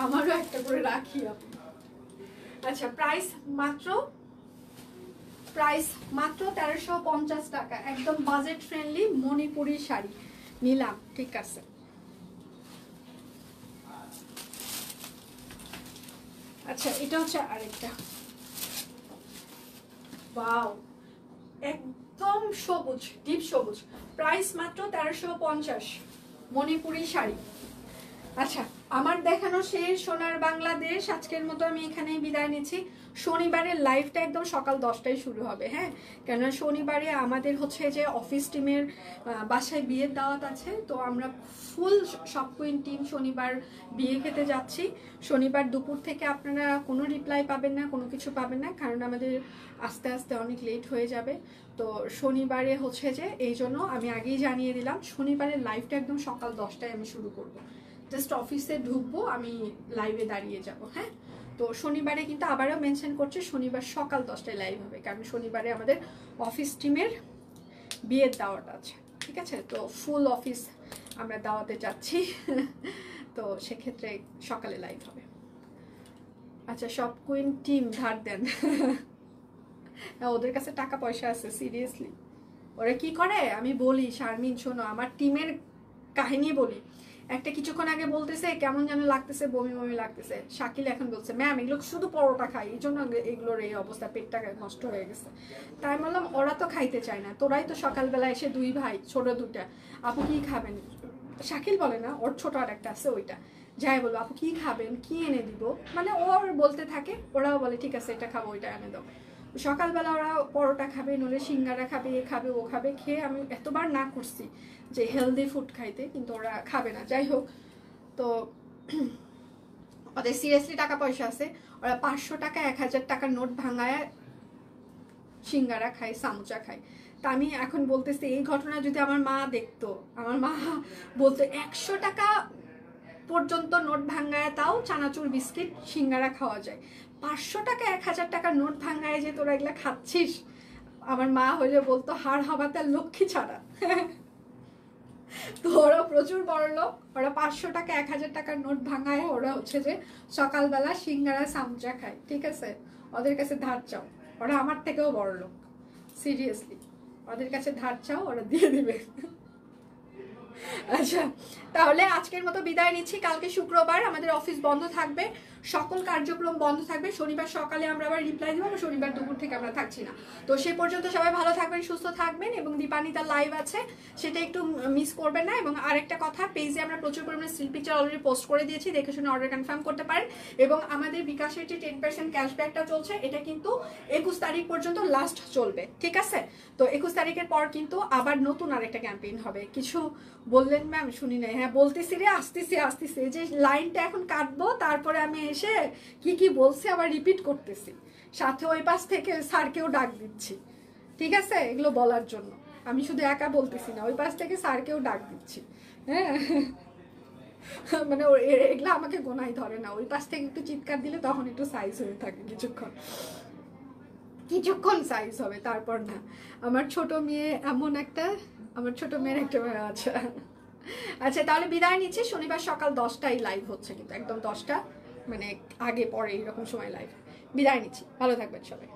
আমারও একটা করে রাখি আপনি। আচ্ছা, প্রাইস মাত্র 1350 টাকা, একদম বাজেট ফ্রেন্ডলি মণিপুরি শাড়ি নিলাম, ঠিক আছে। আচ্ছা, এটা হচ্ছে আরেকটা, ওয়াও একদম সবুজ, ডিপ সবুজ, প্রাইস মাত্র 1350, মণিপুরি শাড়ি। আচ্ছা, আমার দেখানো শেষ সোনার বাংলাদেশ, আজকের মতো আমি এখানেই বিদায় নিচ্ছি। শনিবারের লাইভটা একদম সকাল 10টায় শুরু হবে, হ্যাঁ, কেননা শনিবারে আমাদের হচ্ছে যে অফিস টিমের বাসায় বিয়ের দাওয়াত আছে, তো আমরা ফুল সব কুইন টিম শনিবার বিয়ে খেতে যাচ্ছি। শনিবার দুপুর থেকে আপনারা কোনো রিপ্লাই পাবেন না, কোনো কিছু পাবেন না, কারণ আমাদের আস্তে আস্তে অনেক লেট হয়ে যাবে। তো শনিবারে হচ্ছে যে এই জন্য আমি আগেই জানিয়ে দিলাম, শনিবারের লাইভটা একদম সকাল 10টায় আমি শুরু করবো। জাস্ট অফিসে ঢুকবো, আমি লাইভে দাঁড়িয়ে যাব, হ্যাঁ। তো শনিবারে কিন্তু আবারও মেনশন করছে, শনিবার সকাল 10টায় লাইভ হবে, কারণ শনিবারে আমাদের অফিস টিমের বিয়ের দাওয়াত আছে, ঠিক আছে। তো ফুল অফিস আমরা দাওয়াতে যাচ্ছি, তো সেক্ষেত্রে সকালে লাইভ হবে। আচ্ছা, সব কুইন টিম ধার দেন। ওদের কাছে টাকা পয়সা আছে, সিরিয়াসলি। ওরা কি করে আমি বলি, শারমিন শোনো, আমার টিমের কাহিনী বলি। একটা কিছুক্ষণ আগে বলতেছে কেমন যেন লাগতেছে, বমি বমি লাগতেছে। শাকিল এখন বলছে ম্যাম এগুলো শুধু পরোটা খাই, এই জন্য এগুলোর এই অবস্থা, পেটটা নষ্ট হয়ে গেছে। তাই বললাম ওরা তো খাইতে চায় না, তোরাই তো সকালবেলা এসে 2 ভাই ছোট 2টা, আপু কি খাবেন? শাকিল বলে না, ওর ছোট আর একটা আছে, ওইটা যাই বলবো, আপু কি খাবেন, কি এনে দিব, মানে ওর বলতে থাকে, ওরাও বলে ঠিক আছে এটা খাবো, ওইটা এনে দাও। সকালবেলা ওরা পরোটা খাবে, নলে সিঙ্গারা খাবে, এ খাবে ও খাবে, খেয়ে আমি এতবার না করছি যে হেলদি ফুড খাইতে, কিন্তু ওরা খাবে না। যাই হোক, তো ওদের সিরিয়াসলি টাকা পয়সা আছে, ওরা 500 টাকা 1000 টাকার নোট ভাঙায় সিঙ্গারা খায়, সামুচা খায়। তা আমি এখন বলতেছি, এই ঘটনা যদি আমার মা দেখতো, আমার মা বলতো 100 টাকা পর্যন্ত নোট ভাঙায় তাও চানাচুর বিস্কিট সিঙ্গারা খাওয়া যায়, 500 টাকা 1000 টাকার নোট ভাঙায় যে তোরা এগুলা খাচ্ছিস, আমার মা হইলে বলতো হাড় হবা তার লক্ষ্মী ছাড়া। তো ওরা প্রচুর বড় লোক, ওরা 500 টাকা 1000 টাকার নোট ভাঙায় ওরা হচ্ছে যে সকালবেলা সিঙ্গারা সামচা খায়, ঠিক আছে। ওদের কাছে ধার চাও, ওরা আমার থেকেও বড় লোক, সিরিয়াসলি। ওদের কাছে ধার চাও, ওরা দিয়ে দিবে। আচ্ছা, তাহলে আজকের মতো বিদায় নিচ্ছি। কালকে শুক্রবার আমাদের অফিস বন্ধ থাকবে, সকল কার্যক্রম বন্ধ থাকবে। শনিবার সকালে আমরা আবার রিপ্লাই দেবো, শনিবার দুপুর থেকে আমরা থাকছি না। তো সে পর্যন্ত সবাই ভালো থাকবেন, সুস্থ থাকবেন, এবং দীপানিতার লাইভ আছে সেটা একটু মিস করবেন না। এবং আরেকটা কথা, পেজে আমরা প্রচুর পরিমাণে স্টিল পিকচার অলরেডি পোস্ট করে দিয়েছি, দেখে শুনে অর্ডার কনফার্ম করতে পারেন। এবং আমাদের বিকাশের যে 10% ক্যাশব্যাকটা চলছে, এটা কিন্তু 21 তারিখ পর্যন্ত লাস্ট চলবে, ঠিক আছে। তো 21 তারিখের পর কিন্তু আবার নতুন আরেকটা ক্যাম্পেইন হবে। কিছু বললেন ম্যাম, শুনি নাই। হ্যাঁ বলতেছি রে, আসতেছি, যে লাইনটা এখন কাটবো, তারপরে আমি এসে কি কি বলছি আবার রিপিট করতেছি, সাথে ওই পাশ থেকে স্যারকেও ডাক দিচ্ছি, ঠিক আছে, এগুলো বলার জন্য। আমি শুধু একা বলতেছি না, ওই পাশ থেকে স্যারকেও ডাক দিচ্ছি, হ্যাঁ। মানে এগুলো আমাকে গোনাই ধরে না, ওই পাশ থেকে একটু চিৎকার দিলে তখন একটু সাইজ হয়ে থাকে কিছুক্ষণ সাইজ হবে, তারপর না। আমার ছোট মেয়ে এমন একটা, আমার ছোট মেয়ের একটা আছে। আচ্ছা তাহলে বিদায় নিচ্ছি, শনিবার সকাল 10টায় লাইভ হচ্ছে, কিন্তু একদম 10টা মানে আগে পরে এরকম সময় লাইভ। বিদায় নিচ্ছি, ভালো থাকবেন সবাই।